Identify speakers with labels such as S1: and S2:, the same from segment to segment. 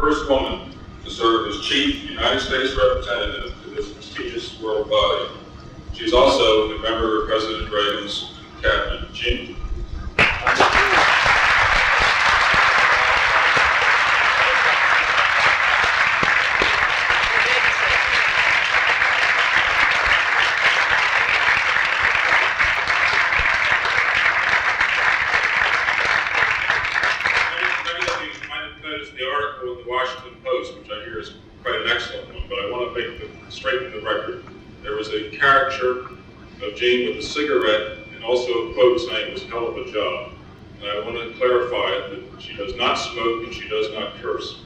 S1: first woman to serve as Chief United States Representative to this prestigious world body. She is also a member of President Reagan's cabinet. Jeanne. The article in the Washington Post, which I hear is quite an excellent one, but I want to straighten the record. There was a caricature of Jeanne with a cigarette and also a quote saying it was a hell of a job. And I want to clarify that she does not smoke and she does not curse.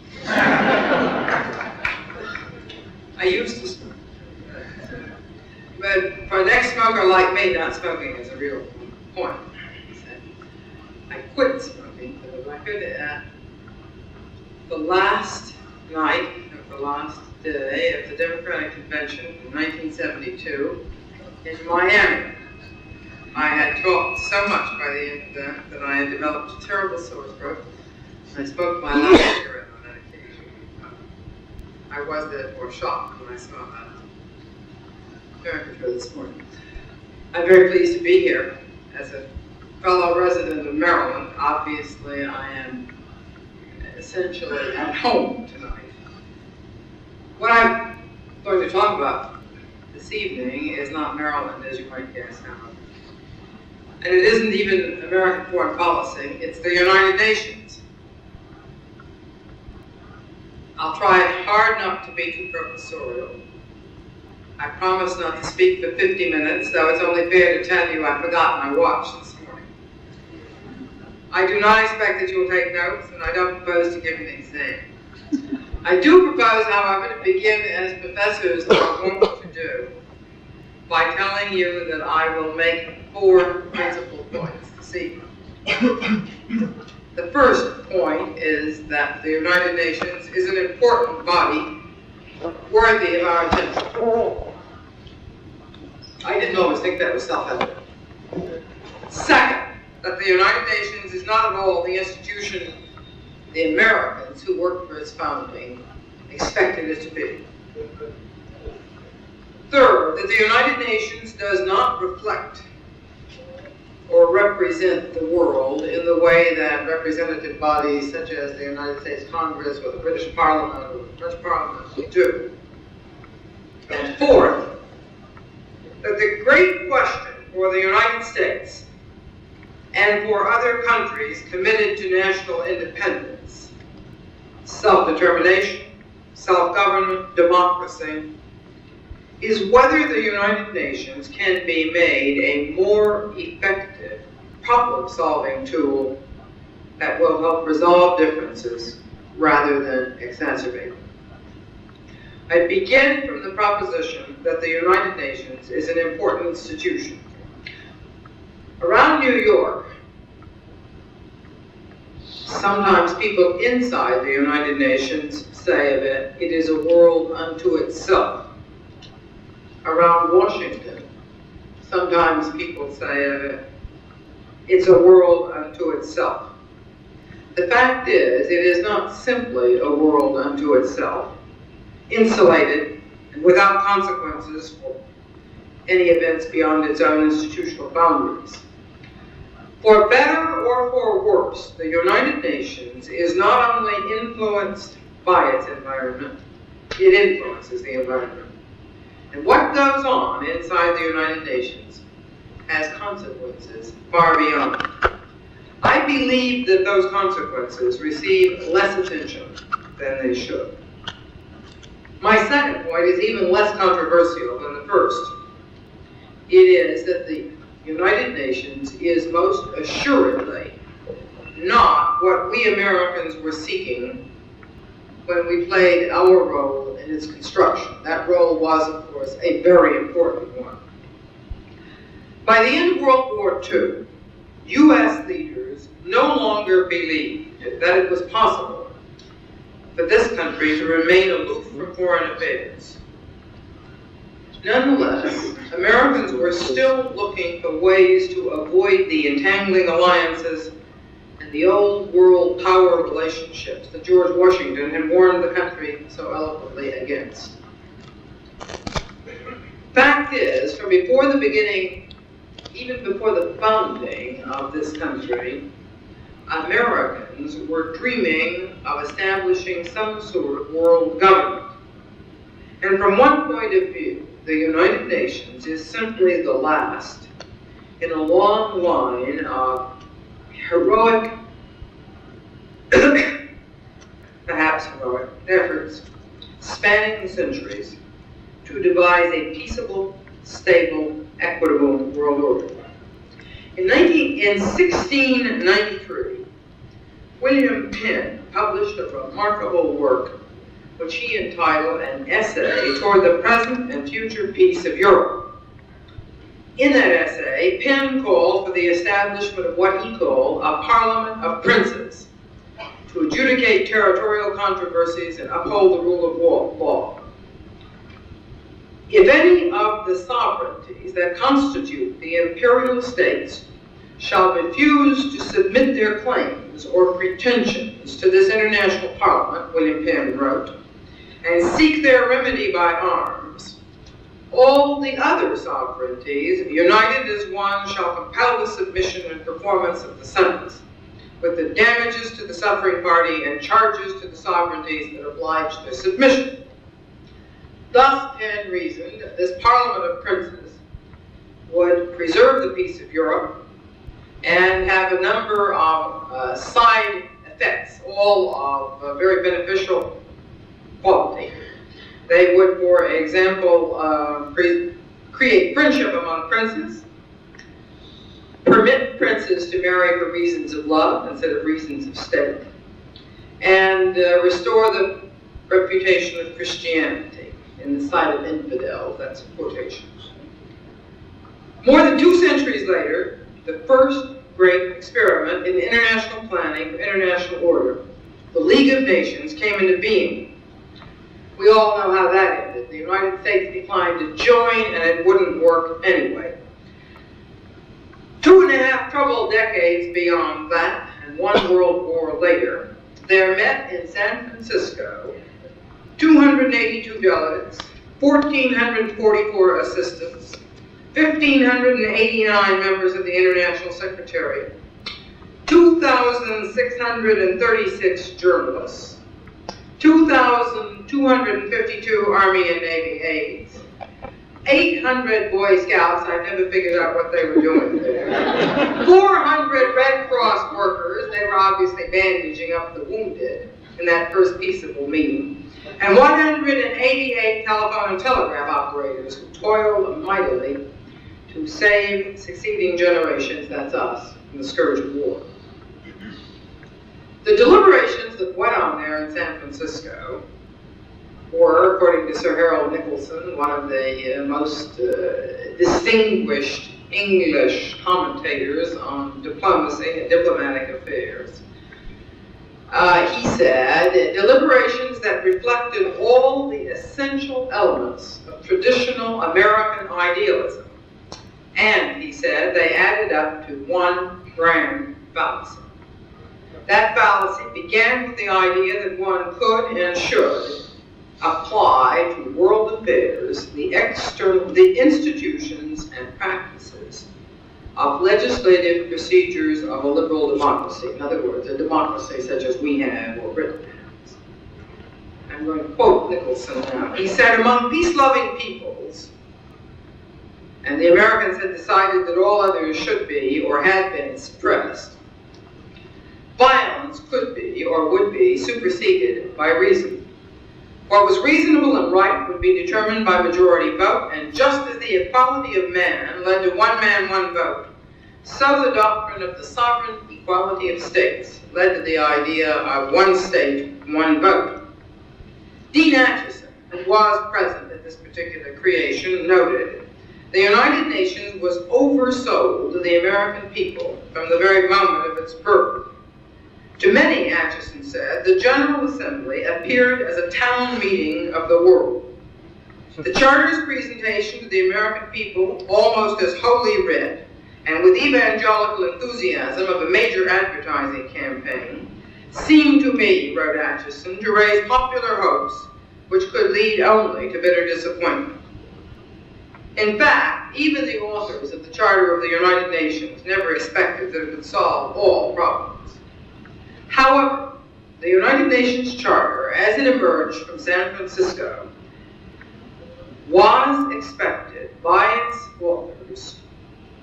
S2: I used to smoke. But for an ex-smoker like me, not smoking is a real point. I quit smoking for the record. The last night of the last day of the Democratic Convention in 1972 in Miami. I had talked so much by the end of that I had developed a terrible sore throat. I smoked my last cigarette on that occasion. I was therefore shocked when I saw that caricature this morning. I'm very pleased to be here as a fellow resident of Maryland. Obviously, I am essentially at home tonight. What I'm going to talk about this evening is not Maryland, as you might guess, however. And it isn't even American foreign policy, it's the United Nations. I'll try hard not to be too professorial. I promise not to speak for 50 minutes, though it's only fair to tell you I forgot my watch this morning. I do not expect that you will take notes, and I don't propose to give an exam. I do propose, however, to begin as professors are wont to do, by telling you that I will make 4 principal points this evening. The first point is that the United Nations is an important body worthy of our attention. I didn't always think that was self-evident. Second, that the United Nations is not at all the institution the Americans who worked for its founding expected it to be. Third, that the United Nations does not reflect or represent the world in the way that representative bodies such as the United States Congress or the British Parliament or the French Parliament do. And fourth, that the great question for the United States and for other countries committed to national independence, self-determination, self-government, democracy, is whether the United Nations can be made a more effective problem-solving tool that will help resolve differences rather than exacerbate them. I begin from the proposition that the United Nations is an important institution. Around New York, sometimes people inside the United Nations say of it, it is a world unto itself. Around Washington, sometimes people say of it, it's a world unto itself. The fact is, it is not simply a world unto itself, insulated and without consequences for any events beyond its own institutional boundaries. For better or for worse, the United Nations is not only influenced by its environment, it influences the environment. And what goes on inside the United Nations has consequences far beyond. I believe that those consequences receive less attention than they should. My second point is even less controversial than the first. It is that the United Nations is most assuredly not what we Americans were seeking when we played our role in its construction. That role was, of course, a very important one. By the end of World War II, U.S. leaders no longer believed that it was possible for this country to remain aloof from foreign affairs. Nonetheless, Americans were still looking for ways to avoid the entangling alliances and and the old world power relationships that George Washington had warned the country so eloquently against. Fact is, from before the beginning, even before the founding of this country, Americans were dreaming of establishing some sort of world government. And from one point of view, the United Nations is simply the last in a long line of heroic, perhaps heroic, efforts spanning the centuries to devise a peaceable, stable, equitable world order. In 1693, William Penn published a remarkable work which he entitled An Essay Toward the Present and Future Peace of Europe. In that essay, Penn called for the establishment of what he called a Parliament of Princes to adjudicate territorial controversies and uphold the rule of law. If any of the sovereignties that constitute the imperial states shall refuse to submit their claims or pretensions to this international parliament, William Penn wrote, and seek their remedy by arms, all the other sovereignties, united as one, shall compel the submission and performance of the sentence, with the damages to the suffering party and charges to the sovereignties that oblige their submission. Thus, Penn reasoned, this Parliament of Princes would preserve the peace of Europe and have a number of side effects, all of very beneficial quality. They would, for example, create friendship among princes, permit princes to marry for reasons of love instead of reasons of state, and restore the reputation of Christianity in the sight of infidels. That's quotations. More than 2 centuries later, the first great experiment in international planning for international order, the League of Nations, came into being. We all know how that ended. The United States declined to join, and it wouldn't work anyway. 2.5 troubled decades beyond that, and 1 world war later, there met in San Francisco 282 delegates, 1,444 assistants, 1,589 members of the International Secretariat, 2,636 journalists, 2,252 Army and Navy aides, 800 Boy Scouts, I've never figured out what they were doing there, 400 Red Cross workers, they were obviously bandaging up the wounded in that first peaceable meeting, and 188 telephone and telegraph operators who toiled mightily to save succeeding generations, that's us, from the scourge of war. The deliberations that went on there in San Francisco were, according to Sir Harold Nicholson, one of the most distinguished English commentators on diplomacy and diplomatic affairs, he said, deliberations that reflected all the essential elements of traditional American idealism. And, he said, they added up to one grand fallacy. That fallacy began with the idea that one could and should apply to world affairs the institutions and practices of legislative procedures of a liberal democracy. In other words, a democracy such as we have or Britain has. I'm going to quote Nicholson now. He said, among peace-loving peoples, and the Americans had decided that all others should be or had been suppressed, violence could be or would be superseded by reason. What was reasonable and right would be determined by majority vote, and just as the equality of man led to one man, one vote, so the doctrine of the sovereign equality of states led to the idea of one state, one vote. Dean Acheson, who was present at this particular creation, noted, the United Nations was oversold to the American people from the very moment of its birth. To many, Acheson said, the General Assembly appeared as a town meeting of the world. The Charter's presentation to the American people almost as Holy Writ, and with evangelical enthusiasm of a major advertising campaign, seemed to me, wrote Atchison, to raise popular hopes which could lead only to bitter disappointment. In fact, even the authors of the Charter of the United Nations never expected that it would solve all problems. However, the United Nations Charter, as it emerged from San Francisco, was expected by its authors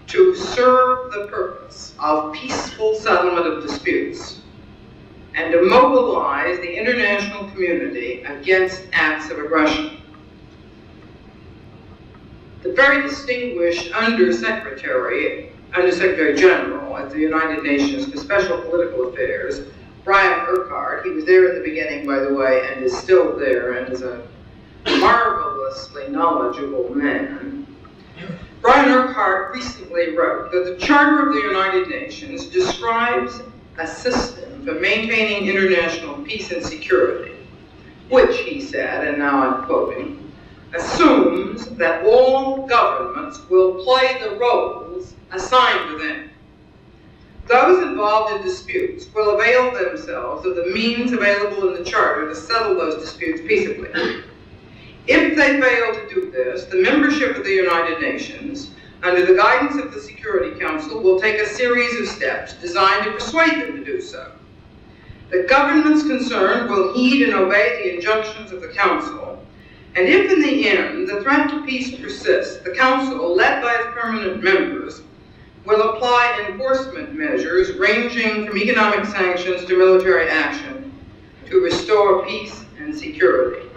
S2: to serve the purpose of peaceful settlement of disputes and to mobilize the international community against acts of aggression. The very distinguished Undersecretary General at the United Nations for Special Political Affairs, Brian Urquhart, he was there in the beginning, by the way, and is still there, and is a marvelously knowledgeable man. Brian Urquhart recently wrote that the Charter of the United Nations describes a system for maintaining international peace and security, which, he said, and now I'm quoting, assumes that all governments will play the roles assigned to them. Those involved in disputes will avail themselves of the means available in the Charter to settle those disputes peaceably. If they fail to do this, the membership of the United Nations, under the guidance of the Security Council, will take a series of steps designed to persuade them to do so. The governments concerned will heed and obey the injunctions of the Council, and if in the end the threat to peace persists, the Council, led by its permanent members, will apply enforcement measures ranging from economic sanctions to military action to restore peace and security.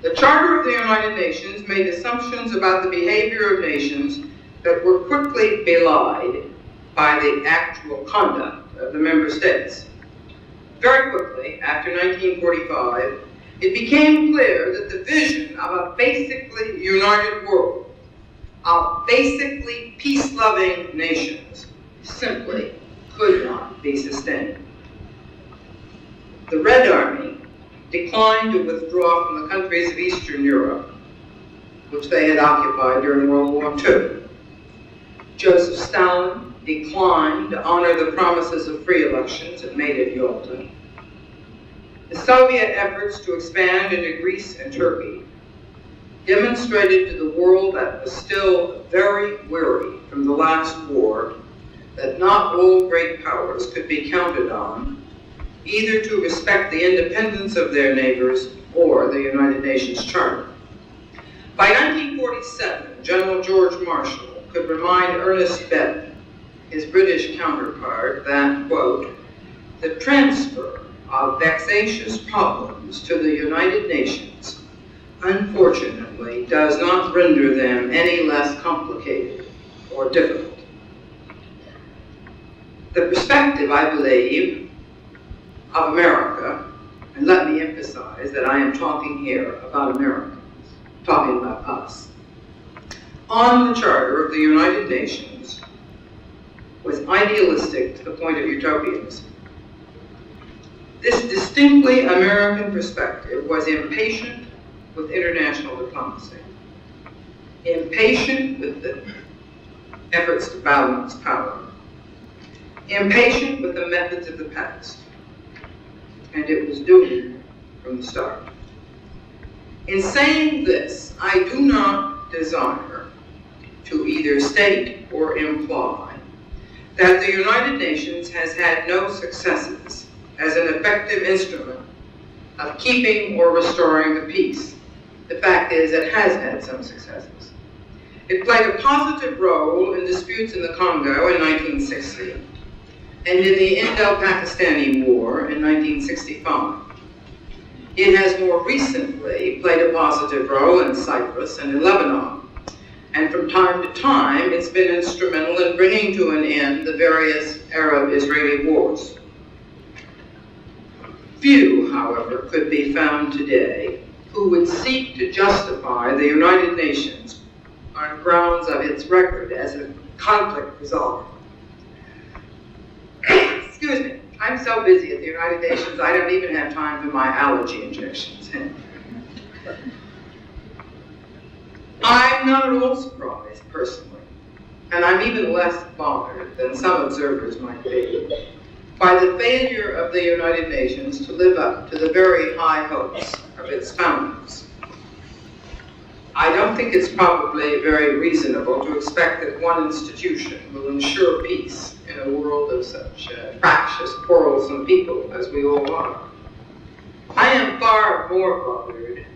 S2: The Charter of the United Nations made assumptions about the behavior of nations that were quickly belied by the actual conduct of the member states. Very quickly, after 1945, it became clear that the vision of a basically united world, of basically peace-loving nations, simply could not be sustained. The Red Army declined to withdraw from the countries of Eastern Europe, which they had occupied during World War II. Joseph Stalin declined to honor the promises of free elections it made at Yalta. The Soviet efforts to expand into Greece and Turkey demonstrated to the world that was still very weary from the last war that not all great powers could be counted on either to respect the independence of their neighbors or the United Nations Charter. By 1947, General George Marshall could remind Ernest Bevin, his British counterpart, that, quote, the transfer of vexatious problems to the United Nations, unfortunately, does not render them any less complicated or difficult. The perspective, I believe, of America, and let me emphasize that I am talking here about Americans, talking about us, on the Charter of the United Nations was idealistic to the point of utopianism. This distinctly American perspective was impatient with international diplomacy, impatient with the efforts to balance power, impatient with the methods of the past, and it was doomed from the start. In saying this, I do not desire to either state or imply that the United Nations has had no successes as an effective instrument of keeping or restoring the peace. The fact is, it has had some successes. It played a positive role in disputes in the Congo in 1960 and in the Indo-Pakistani War in 1965. It has more recently played a positive role in Cyprus and in Lebanon, and from time to time it's been instrumental in bringing to an end the various Arab-Israeli wars. Few, however, could be found today who would seek to justify the United Nations on grounds of its record as a conflict resolver. Excuse me, I'm so busy at the United Nations, I don't even have time for my allergy injections. I'm not at all surprised, personally, and I'm even less bothered than some observers might be, by the failure of the United Nations to live up to the very high hopes of its founders. I don't think it's probably very reasonable to expect that one institution will ensure peace in a world of such fractious, quarrelsome people as we all are. I am far more bothered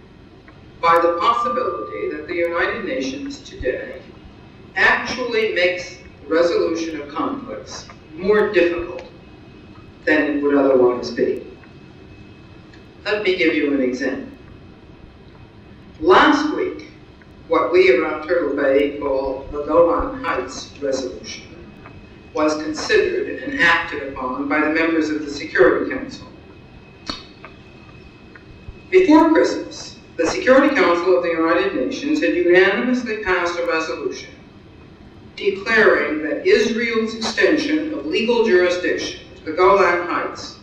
S2: by the possibility that the United Nations today actually makes the resolution of conflicts more difficult than it would otherwise be. Let me give you an example. Last week, what we around Turtle Bay call the Golan Heights Resolution was considered and acted upon by the members of the Security Council. Before Christmas, the Security Council of the United Nations had unanimously passed a resolution declaring that Israel's extension of legal jurisdiction to the Golan Heights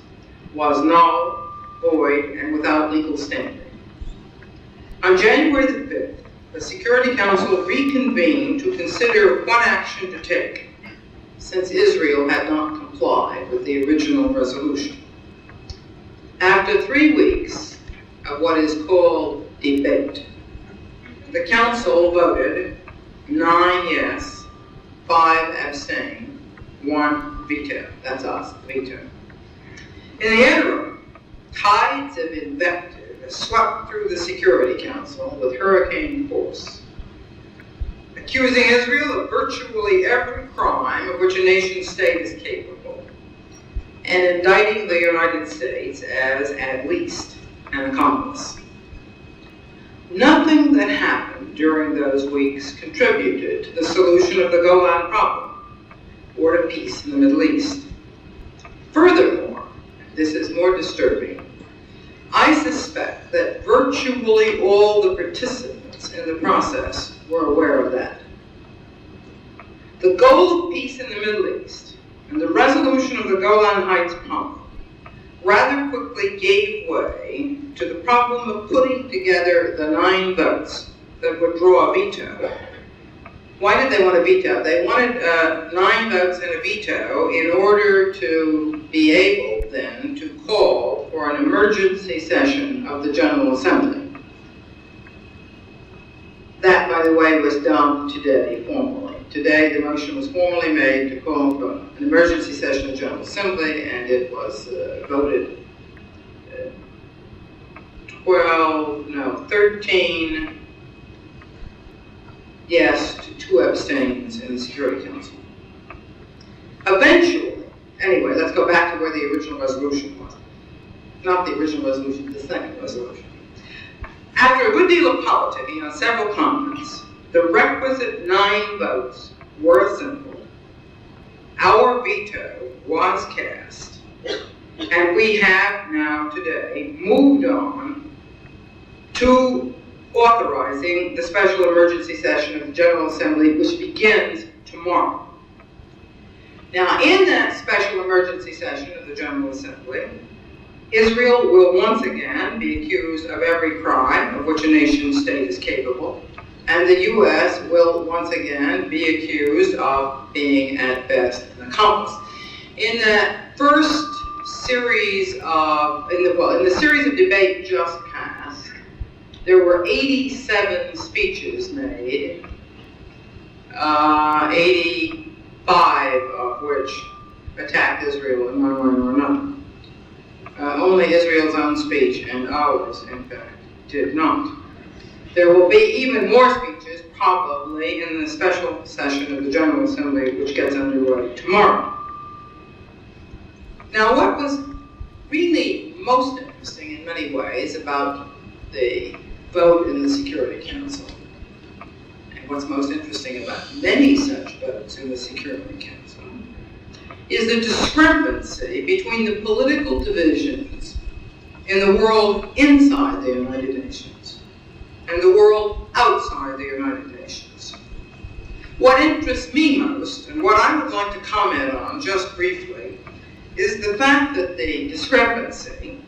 S2: was null, void, and without legal standing. On January the 5th, the Security Council reconvened to consider what action to take, since Israel had not complied with the original resolution. After 3 weeks of what is called debate, the Council voted 9 yes, 5 abstain, 1 veto. That's us, veto. In the interim, tides of invective swept through the Security Council with hurricane force, accusing Israel of virtually every crime of which a nation state is capable, and indicting the United States as at least an accomplice. Nothing that happened during those weeks contributed to the solution of the Golan problem or to peace in the Middle East. Furthermore, this is more disturbing, I suspect that virtually all the participants in the process were aware of that. The goal of peace in the Middle East and the resolution of the Golan Heights problem rather quickly gave way to the problem of putting together the 9 votes that would draw a veto. Why did they want a veto? They wanted 9 votes and a veto in order to be able then to call for an emergency session of the General Assembly. That, by the way, was done today formally. Today the motion was formally made to call for an emergency session of the General Assembly, and it was voted 13 yes to 2 abstains in the Security Council. Eventually, anyway, let's go back to where the original resolution was. Not the original resolution, the second resolution. After a good deal of politicking on several continents, the requisite 9 votes were assembled. Our veto was cast, and we have now today moved on to authorizing the special emergency session of the General Assembly, which begins tomorrow. Now, in that special emergency session of the General Assembly, Israel will once again be accused of every crime of which a nation state is capable, and the U.S. will once again be accused of being, at best, an accomplice. In that first series of, in the series of debate just passed, there were 87 speeches made, 85 of which attacked Israel in one way or another. Only Israel's own speech and ours, in fact, did not. There will be even more speeches, probably, in the special session of the General Assembly, which gets underway tomorrow. Now, what was really most interesting in many ways about the vote in the Security Council, and what's most interesting about many such votes in the Security Council, is the discrepancy between the political divisions in the world inside the United Nations and the world outside the United Nations. What interests me most, and what I would like to comment on just briefly, is the fact that the discrepancy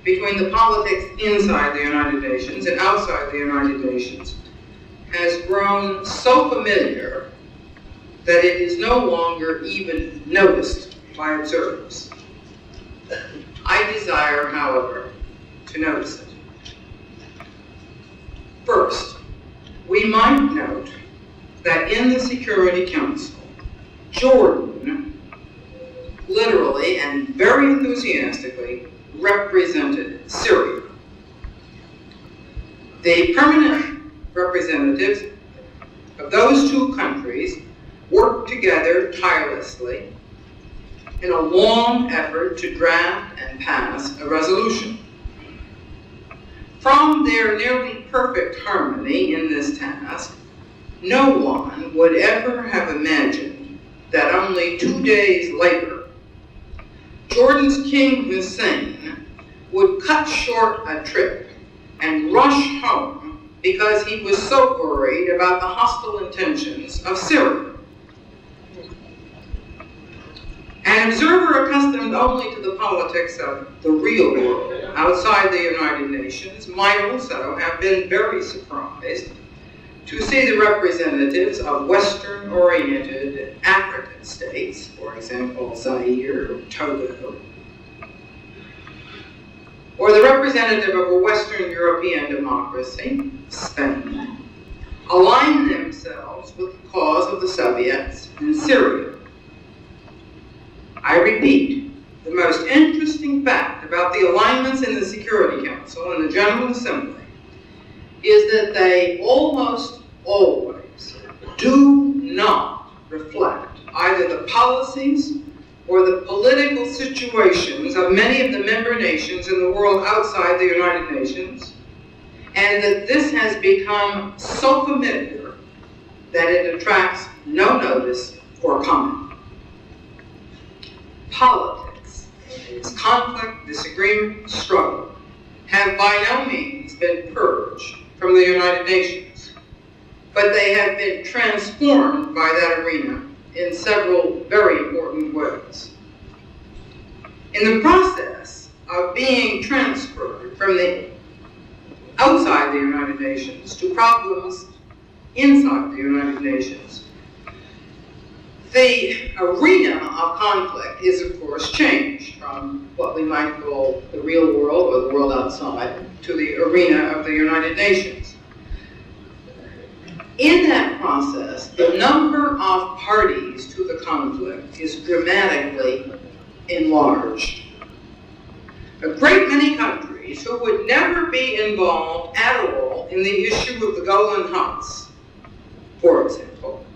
S2: between the politics inside the United Nations and outside the United Nations has grown so familiar that it is no longer even noticed by observers. I desire, however, to notice it. First, we might note that in the Security Council, Jordan literally and very enthusiastically represented Syria. The permanent representatives of those two countries worked together tirelessly in a long effort to draft and pass a resolution. From their nearly perfect harmony in this task, no one would ever have imagined that only 2 days later, Jordan's King Hussein would cut short a trip and rush home because he was so worried about the hostile intentions of Syria. An observer accustomed only to the politics of the real world outside the United Nations might also have been very surprised to see the representatives of Western-oriented African states, for example, Zaire or Togo, or the representative of a Western European democracy, Spain, align themselves with the cause of the Soviets in Syria. I repeat, the most interesting fact about the alignments in the Security Council and the General Assembly is that they almost always do not reflect either the policies or the political situations of many of the member nations in the world outside the United Nations, and that this has become so familiar that it attracts no notice or comment. Politics, its conflict, disagreement, struggle, have by no means been purged from the United Nations, but they have been transformed by that arena in several very important ways. In the process of being transferred from the outside the United Nations to problems inside the United Nations, the arena of conflict is, of course, changed from what we might call the real world or the world outside to the arena of the United Nations. In that process, the number of parties to the conflict is dramatically enlarged. A great many countries who would never be involved at all in the issue of the Golan Heights, for example,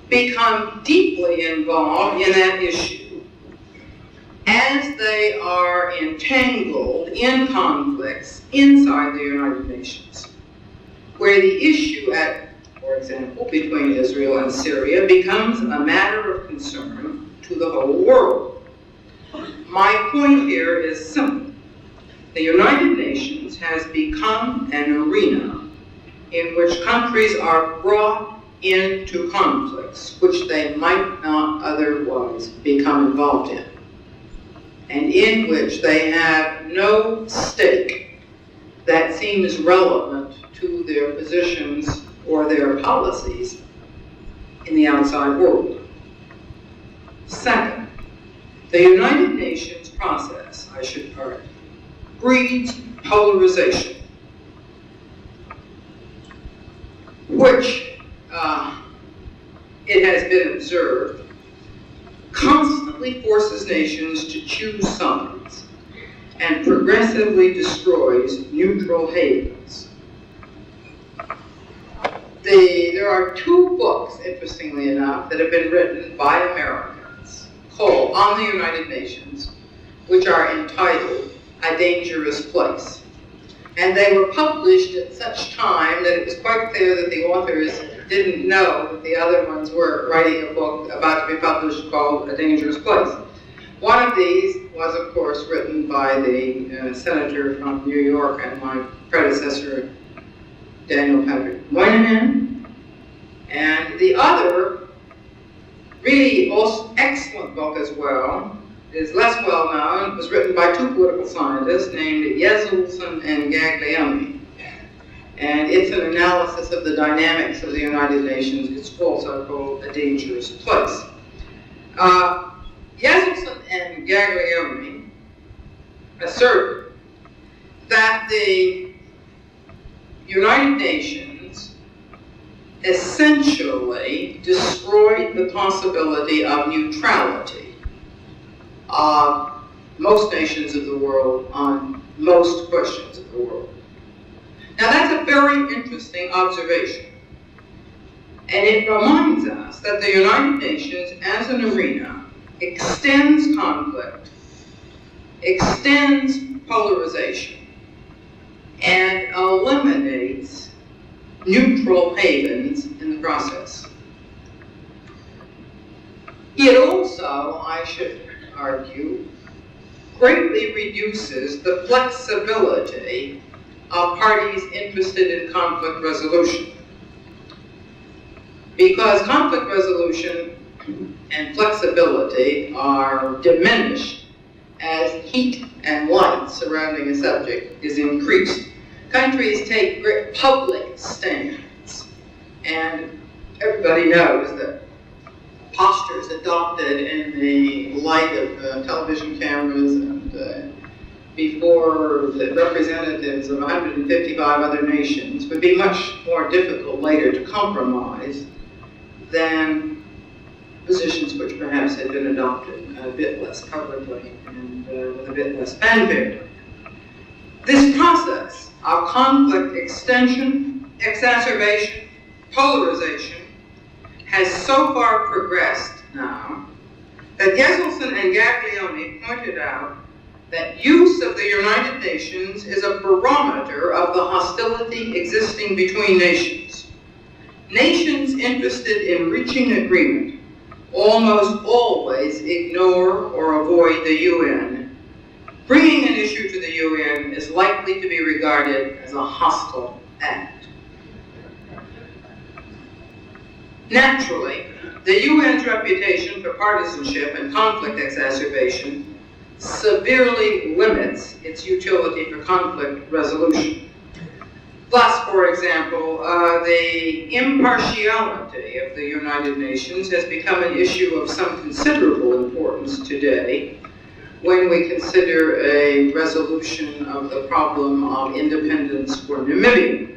S2: become deeply involved in that issue as they are entangled in conflicts inside the United Nations, where the issue for example, between Israel and Syria becomes a matter of concern to the whole world. My point here is simple. The United Nations has become an arena in which countries are brought into conflicts which they might not otherwise become involved in, and in which they have no stake that seems relevant to their positions or their policies in the outside world. Second, the United Nations process, I should argue, breeds polarization, which it has been observed constantly forces nations to choose sides and progressively destroys neutral havens. There are two books, interestingly enough, that have been written by Americans called On the United Nations, which are entitled A Dangerous Place. And they were published at such time that it was quite clear that the authors didn't know that the other ones were writing a book about to be published called A Dangerous Place. One of these was, of course, written by the senator from New York and my predecessor, Daniel Patrick Moynihan. And the other, really also excellent book as well, is less well known. It was written by two political scientists named Yeselson and Gaglione. and it's an analysis of the dynamics of the United Nations. It's also called A Dangerous Place. Jeselson and Gaglione asserted that the United Nations essentially destroyed the possibility of neutrality of most nations of the world on most questions of the world. Now that's a very interesting observation. And it reminds us that the United Nations as an arena extends conflict, extends polarization, and eliminates neutral havens in the process. It also, I should argue, greatly reduces the flexibility of parties interested in conflict resolution. Because conflict resolution and flexibility are diminished as heat and light surrounding a subject is increased. Countries take great public stands, and everybody knows that postures adopted in the light of television cameras and before the representatives of 155 other nations would be much more difficult later to compromise than positions which perhaps had been adopted a bit less publicly and with a bit less fanfare. This process of conflict extension, exacerbation, polarization has so far progressed now that Jeselson and Gaglione pointed out that use of the United Nations is a barometer of the hostility existing between nations. Nations interested in reaching agreement almost always ignore or avoid the UN. Bringing an issue to the UN is likely to be regarded as a hostile act. Naturally, the UN's reputation for partisanship and conflict exacerbation severely limits its utility for conflict resolution. Thus, for example, the impartiality of the United Nations has become an issue of some considerable importance today when we consider a resolution of the problem of independence for Namibia.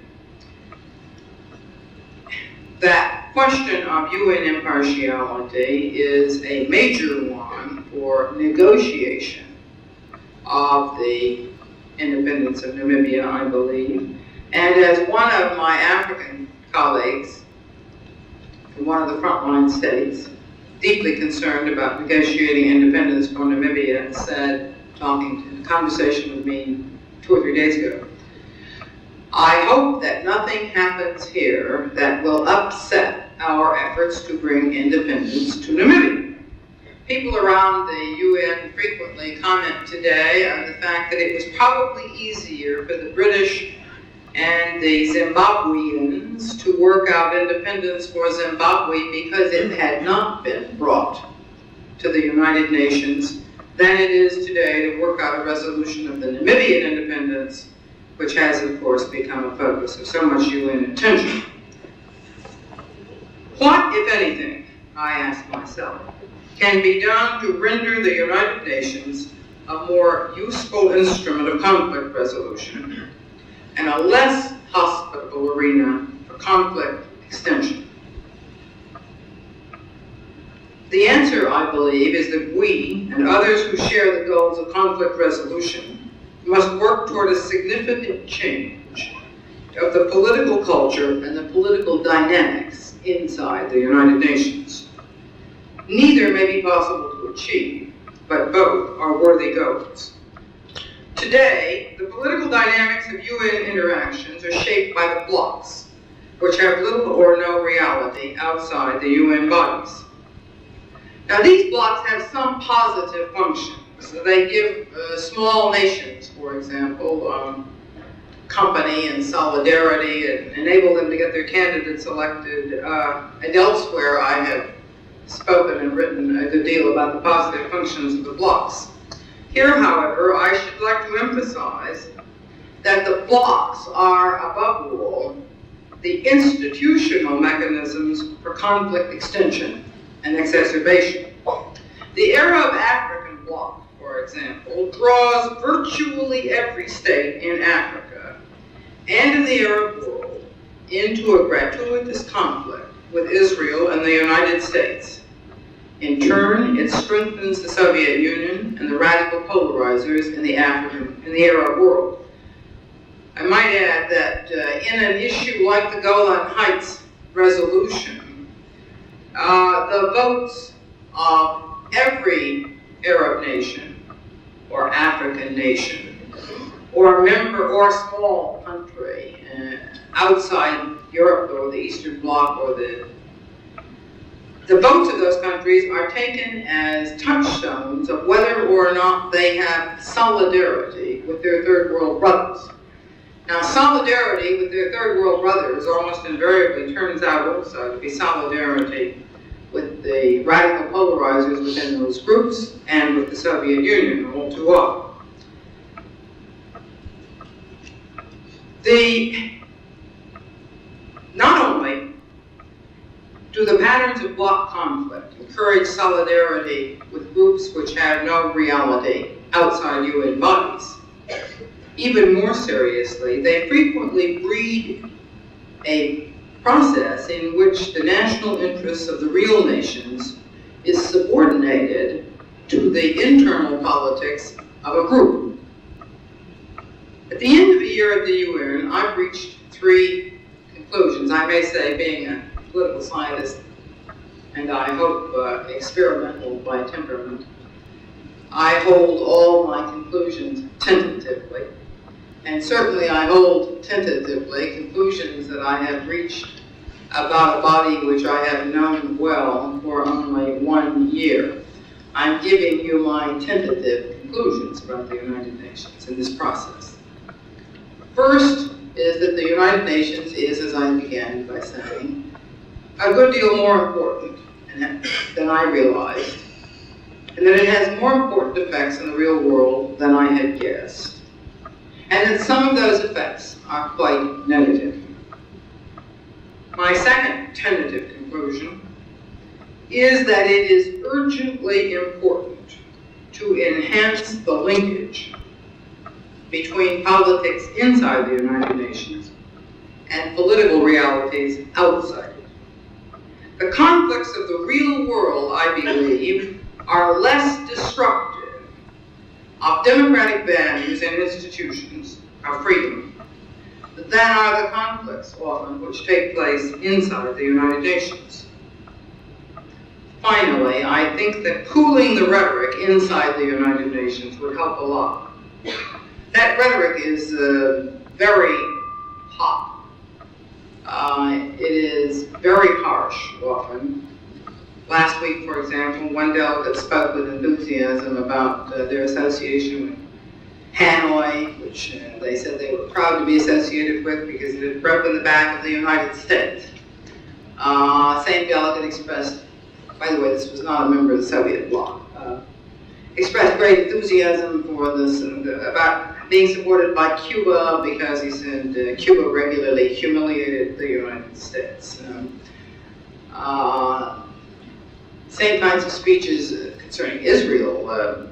S2: That question of UN impartiality is a major one for negotiation of the independence of Namibia, I believe. And as one of my African colleagues from one of the frontline states, deeply concerned about negotiating independence for Namibia, said, talking in a conversation with me 2 or 3 days ago, I hope that nothing happens here that will upset our efforts to bring independence to Namibia. People around the UN frequently comment today on the fact that it was probably easier for the British and the Zimbabweans to work out independence for Zimbabwe because it had not been brought to the United Nations than it is today to work out a resolution of the Namibian independence, which has, of course, become a focus of so much UN attention. What, if anything, I ask myself, can be done to render the United Nations a more useful instrument of conflict resolution and a less hospitable arena for conflict extension? The answer, I believe, is that we and others who share the goals of conflict resolution must work toward a significant change of the political culture and the political dynamics inside the United Nations. Neither may be possible to achieve, but both are worthy goals. Today, the political dynamics of UN interactions are shaped by the blocs, which have little or no reality outside the UN bodies. Now, these blocs have some positive functions. They give small nations, for example, company and solidarity and enable them to get their candidates elected. And elsewhere, I have spoken and written a good deal about the positive functions of the blocs. Here, however, I should like to emphasize that the blocs are, above all, the institutional mechanisms for conflict extension and exacerbation. The Arab-African bloc, for example, draws virtually every state in Africa and in the Arab world into a gratuitous conflict with Israel and the United States. In turn, it strengthens the Soviet Union and the radical polarizers in the Arab world. I might add that in an issue like the Golan Heights resolution, the votes of every Arab nation or African nation or member or small country outside Europe or the Eastern Bloc or the votes of those countries are taken as touchstones of whether or not they have solidarity with their third world brothers. Now, solidarity with their third world brothers almost invariably turns out also to be solidarity with the radical polarizers within those groups and with the Soviet Union all too often. Not only do the patterns of bloc conflict encourage solidarity with groups which have no reality outside UN bodies, even more seriously, they frequently breed a process in which the national interests of the real nations is subordinated to the internal politics of a group. At the end of a year at the UN, I've reached 3 conclusions. I may say, being a political scientist, and I hope experimental by temperament, I hold all my conclusions tentatively. And certainly I hold tentatively conclusions that I have reached about a body which I have known well for only 1 year. I'm giving you my tentative conclusions about the United Nations in this process. First is that the United Nations is, as I began by saying, a good deal more important than I realized, and that it has more important effects in the real world than I had guessed, and that some of those effects are quite negative. My second tentative conclusion is that it is urgently important to enhance the linkage between politics inside the United Nations and political realities outside it. The conflicts of the real world, I believe, are less destructive of democratic values and institutions of freedom than are the conflicts often which take place inside the United Nations. Finally, I think that cooling the rhetoric inside the United Nations would help a lot. That rhetoric is very hot. It is very harsh often. Last week, for example, one delegate spoke with enthusiasm about their association with Hanoi, which they said they were proud to be associated with because it had broken the back of the United States. Same delegate expressed, by the way, this was not a member of the Soviet bloc, expressed great enthusiasm for this and about being supported by Cuba because he said Cuba regularly humiliated the United States. Same kinds of speeches concerning Israel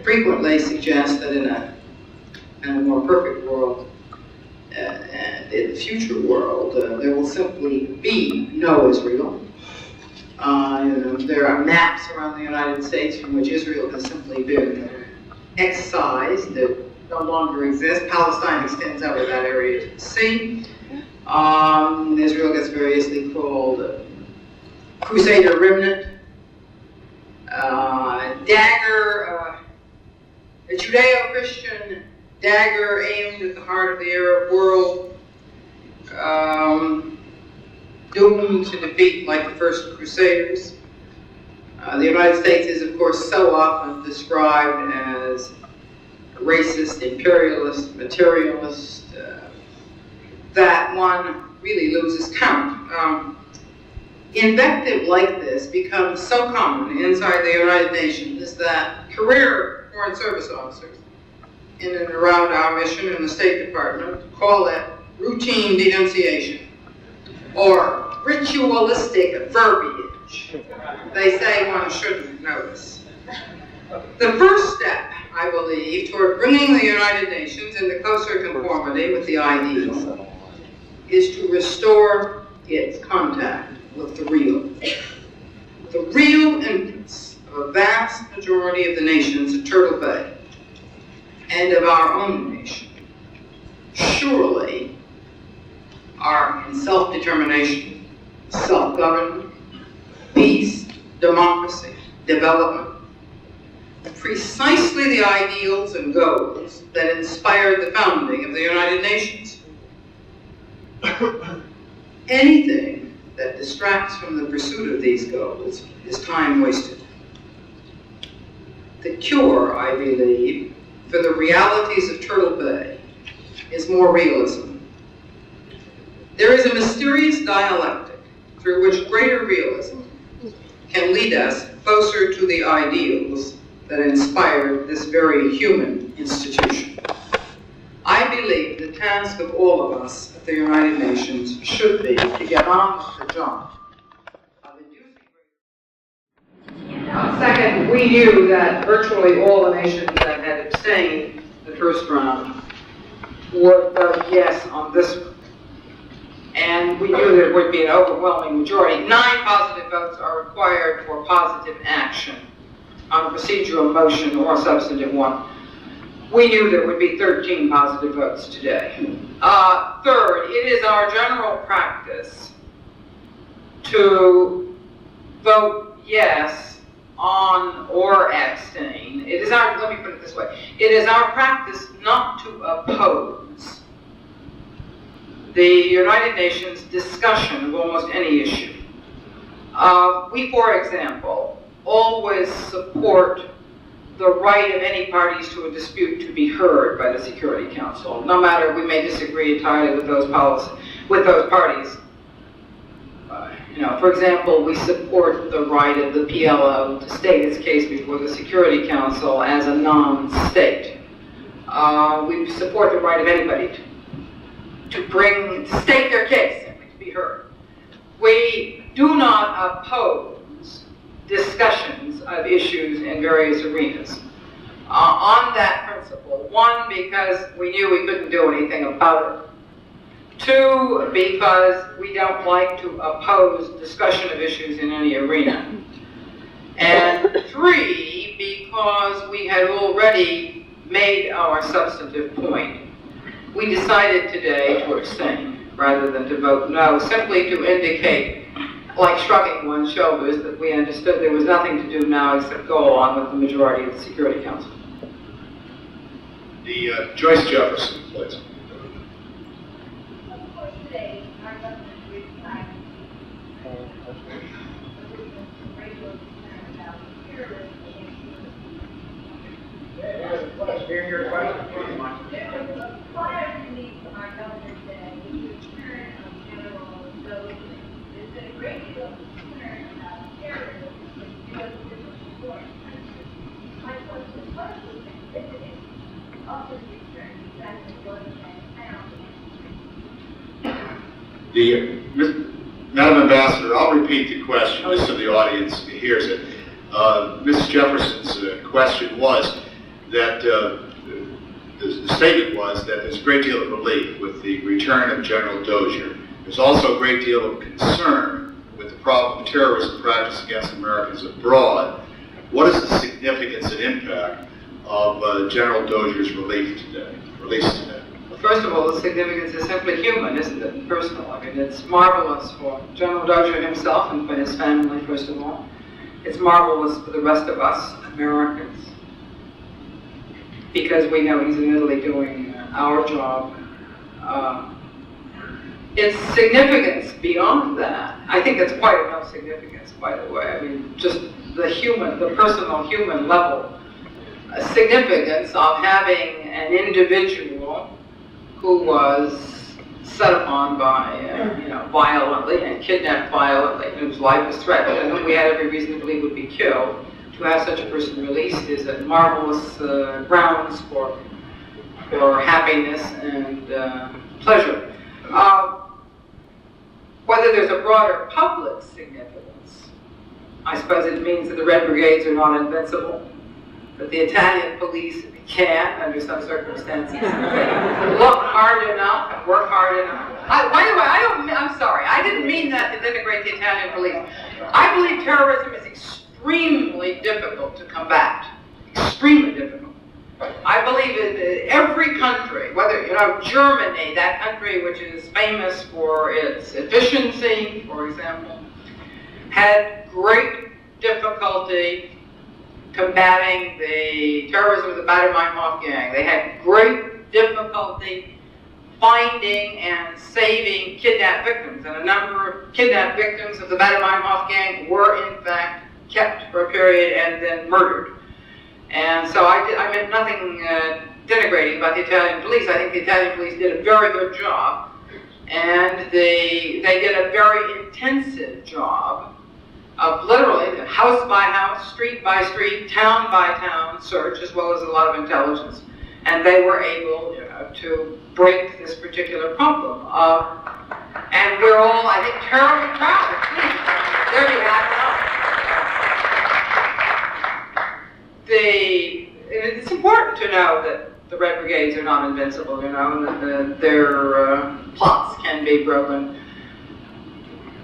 S2: frequently suggest that in a more perfect world, and in the future world, there will simply be no Israel. There are maps around the United States from which Israel has simply been excised, that no longer exists. Palestine extends out of that area to the sea. Israel gets variously called Crusader Remnant, dagger, a Judeo-Christian dagger aimed at the heart of the Arab world, doomed to defeat like the first Crusaders. The United States is, of course, so often described as racist, imperialist, materialist, that one really loses count. Invective like this becomes so common inside the United Nations that career Foreign Service officers in and around our mission in the State Department call it routine denunciation or ritualistic verbiage. They say one shouldn't notice. The first step, I believe, toward bringing the United Nations into closer conformity with the ideal is to restore its contact with the real. The real interests of a vast majority of the nations of Turtle Bay and of our own nation surely are in self-determination, self-government, peace, democracy, development, precisely the ideals and goals that inspired the founding of the United Nations. Anything that distracts from the pursuit of these goals is time wasted. The cure, I believe, for the realities of Turtle Bay is more realism. There is a mysterious dialectic through which greater realism can lead us closer to the ideals that inspired this very human institution. I believe the task of all of us at the United Nations should be to get on with the job of inducing greater. Second, we knew that virtually all the nations that had abstained the first round would vote yes on this one. And we knew there would be an overwhelming majority. 9 positive votes are required for positive action on a procedural motion or substantive one. We knew there would be 13 positive votes today. Third, it is our general practice to vote yes on or abstain. It is our, let me put it this way, it is our practice not to oppose the United Nations discussion of almost any issue. We, for example, always support the right of any parties to a dispute to be heard by the Security Council, no matter we may disagree entirely with those parties. For example, we support the right of the PLO to state its case before the Security Council as a non-state. We support the right of anybody to state their case, simply to be heard. We do not oppose discussions of issues in various arenas. On that principle, 1, because we knew we couldn't do anything about it. 2, because we don't like to oppose discussion of issues in any arena. And 3, because we had already made our substantive point. We decided today to abstain rather than to vote no, simply to indicate, like shrugging one's shoulders, that we understood there was nothing to do now except go along with the majority of the Security Council.
S3: The Joyce Jefferson, please. Madam Ambassador, I'll repeat the question just so the audience hears it. Ms. Jefferson's question was that the statement was that there's a great deal of relief with the return of General Dozier. There's also a great deal of concern with the problem of terrorism practiced against Americans abroad. What is the significance and impact of General Dozier's release today?
S2: First of all, the significance is simply human, isn't it? Personal. I mean, it's marvelous for General Dozier himself and for his family, first of all. It's marvelous for the rest of us, Americans, because we know he's in Italy doing our job. Its significance beyond that, I think it's quite enough significance, by the way. I mean, just the personal human level significance of having an individual who was set upon by, violently and kidnapped violently, whose life was threatened, and whom we had every reason to believe would be killed. To have such a person released is a marvelous grounds for for happiness and pleasure. Whether there's a broader public significance, I suppose it means that the Red Brigades are not invincible, that the Italian police can, under some circumstances, look hard enough and work hard enough. By the way, I'm sorry, I didn't mean that to denigrate the Italian police. I believe terrorism is extremely difficult to combat. Extremely difficult. I believe that every country, whether, Germany, that country which is famous for its efficiency, for example, had great difficulty combating the terrorism of the Baader-Meinhof gang. They had great difficulty finding and saving kidnapped victims, and a number of kidnapped victims of the Baader-Meinhof gang were in fact kept for a period and then murdered. And so I meant nothing denigrating about the Italian police. I think the Italian police did a very good job, and they did a very intensive job of literally house by house, street by street, town by town search, as well as a lot of intelligence. And they were able to break this particular problem. And we're all, I think, terribly proud of police. There you have it. It's important to know that the Red Brigades are not invincible, and that their plots can be broken.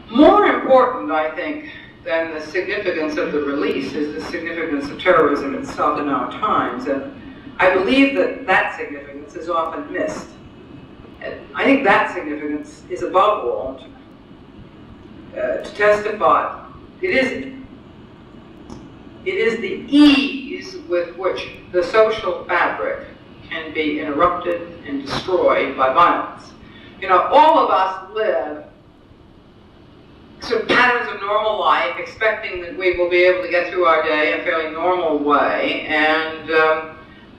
S2: More important, I think, than the significance of the release is the significance of terrorism itself in our times. And I believe that significance is often missed. And I think that significance is above all to testify. It is the ease with which the social fabric can be interrupted and destroyed by violence. All of us live sort of patterns of normal life, expecting that we will be able to get through our day in a fairly normal way, and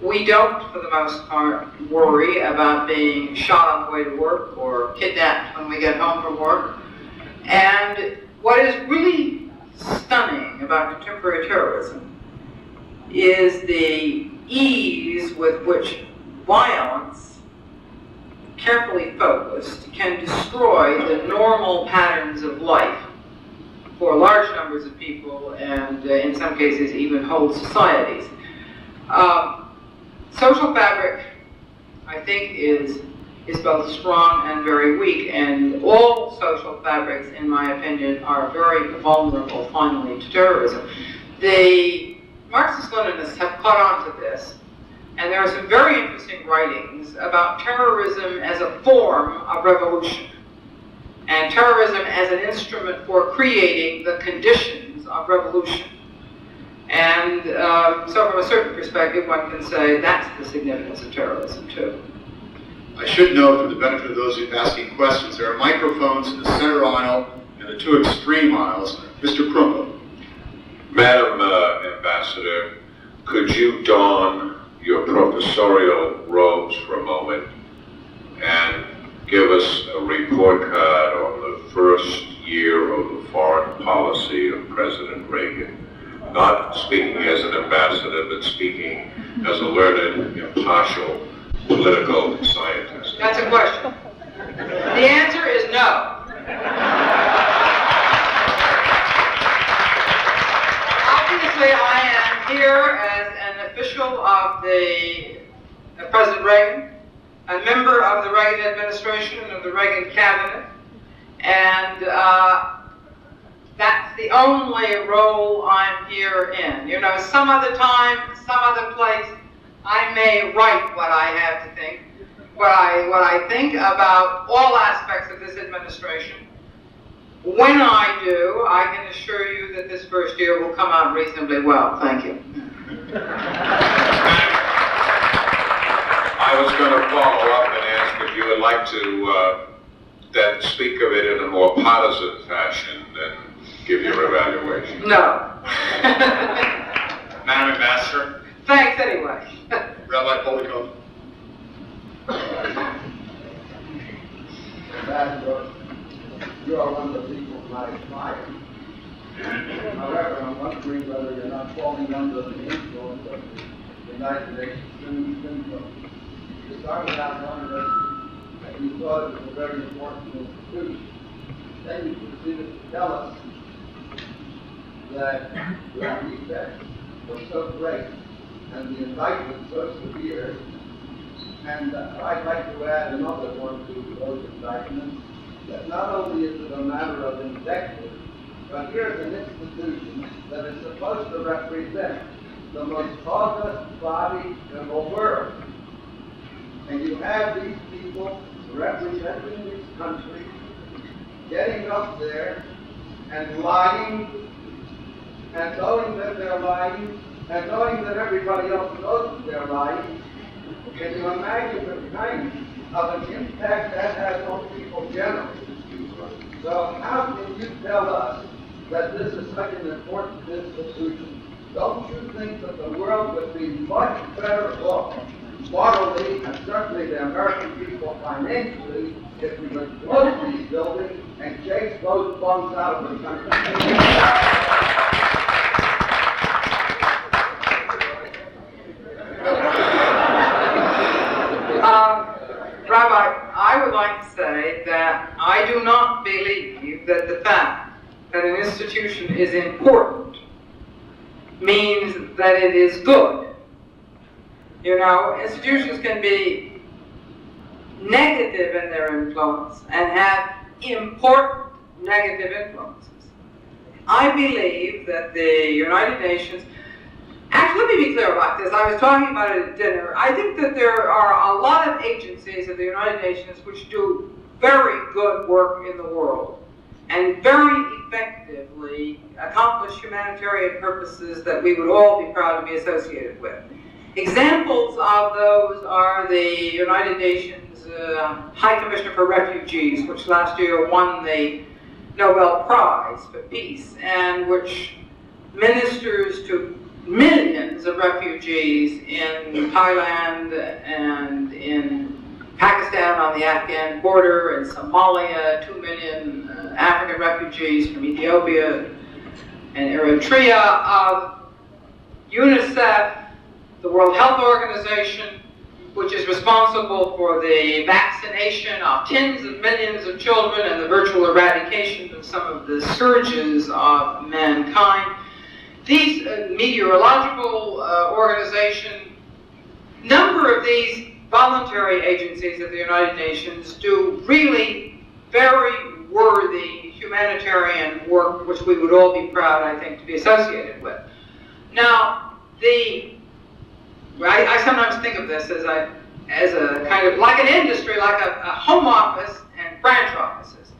S2: we don't, for the most part, worry about being shot on the way to work or kidnapped when we get home from work. And what is really stunning about contemporary terrorism is the ease with which violence, carefully focused, can destroy the normal patterns of life for large numbers of people, and in some cases even whole societies. Social fabric, I think, is both strong and very weak, and all social fabrics, in my opinion, are very vulnerable, finally, to terrorism. The Marxist-Leninists have caught on to this, and there are some very interesting writings about terrorism as a form of revolution, and terrorism as an instrument for creating the conditions of revolution. And so from a certain perspective, one can say that's the significance of terrorism, too.
S3: I should note, for the benefit of those asking questions, there are microphones in the center aisle and the two extreme aisles. Mr. Krumpa.
S4: Madam Ambassador, could you don your professorial robes for a moment and give us a report card on the first year of the foreign policy of President Reagan? Not speaking as an ambassador, but speaking as a learned, impartial political scientist.
S2: That's a question. The answer is no. Obviously, I am here as an official of President Reagan, a member of the Reagan administration and of the Reagan cabinet, and that's the only role I'm here in. Some other time, some other place, I may write what I have to think, what I think about all aspects of this administration. When I do, I can assure you that this first year will come out reasonably well. Thank you.
S4: I was going to follow up and ask if you would like to then speak of it in a more partisan fashion than give your evaluation.
S2: No.
S3: Madam Ambassador.
S2: Thanks anyway.
S3: Rabbi Polikov.
S5: Ambassador, you are one of the people I admire. However, I'm wondering whether you're not falling under the influence of the United Nations syndrome. you started out telling us that you thought it was a very important institution. Then you proceeded to tell us that your defects were so great and the indictment so severe. And I'd like to add another one to those indictments, that not only is it a matter of invective, but here's an institution that is supposed to represent the most august body in the world. And you have these people representing this country getting up there and lying, and knowing that they're lying, and knowing that everybody else knows that they're lying. Can you imagine the kind of an impact that has on people generally? So how can you tell us that this is such an important institution? Don't you think that the world would be much better off, morally, and certainly the American people financially, if we would close these buildings and chase those bums out of the country?
S2: Rabbi, I would like to say that I do not believe that the fact that an institution is important means that it is good. You know, institutions can be negative in their influence and have important negative influences. I believe that the United Nations, actually, let me be clear about this. I was talking about it at dinner. I think that there are a lot of agencies of the United Nations which do very good work in the world and very effectively accomplish humanitarian purposes that we would all be proud to be associated with. Examples of those are the United Nations High Commissioner for Refugees, which last year won the Nobel Prize for Peace, and which ministers to millions of refugees in Thailand and in Pakistan on the Afghan border, in Somalia, 2 million African refugees from Ethiopia and Eritrea, UNICEF, the World Health Organization, which is responsible for the vaccination of tens of millions of children and the virtual eradication of some of the scourges of mankind. These meteorological organization, number of these voluntary agencies of the United Nations do really very worthy humanitarian work, which we would all be proud, I think, to be associated with. Now, I sometimes think of this as a kind of like an industry, like a home office and branch offices.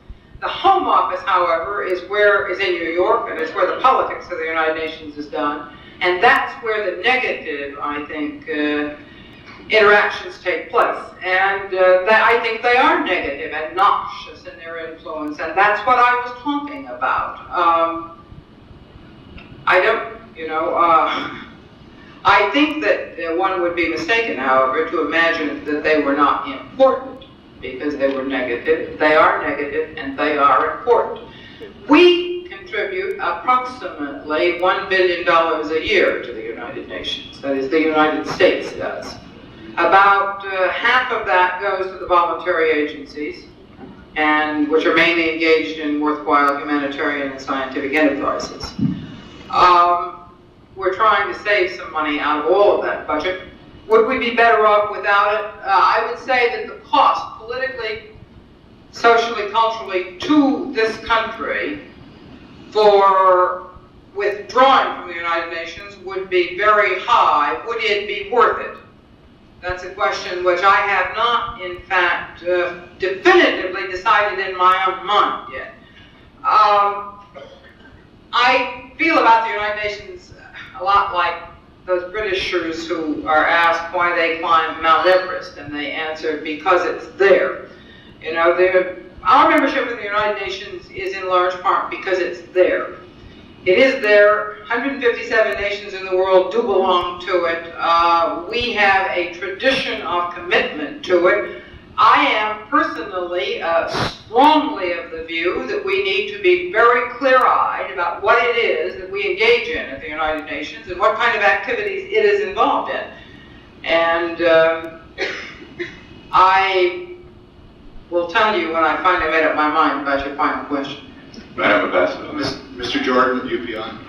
S2: The home office, however, is in New York, and it's where the politics of the United Nations is done, and that's where the negative, I think, interactions take place. And I think they are negative and noxious in their influence, and that's what I was talking about. I think that one would be mistaken, however, to imagine that they were not important because they were negative. They are negative and they are important. We contribute approximately $1 billion a year to the United Nations. That is, the United States does. About half of that goes to the voluntary agencies, and which are mainly engaged in worthwhile humanitarian and scientific enterprises. We're trying to save some money out of all of that budget. Would we be better off without it? I would say that the cost, politically, socially, culturally, to this country for withdrawing from the United Nations would be very high. Would it be worth it? That's a question which I have not, in fact, definitively decided in my own mind yet. I feel about the United Nations a lot like those Britishers who are asked why they climb Mount Everest, and they answer, because it's there. You know, our membership in the United Nations is in large part because it's there. It is there. 157 nations in the world do belong to it. We have a tradition of commitment to it. I am personally strongly of the view that we need to be very clear-eyed about what it is that we engage in at the United Nations and what kind of activities it is involved in. And I will tell you when I finally made up my mind about your final question.
S4: Madam Ambassador.
S3: Mr. Jordan, UPI.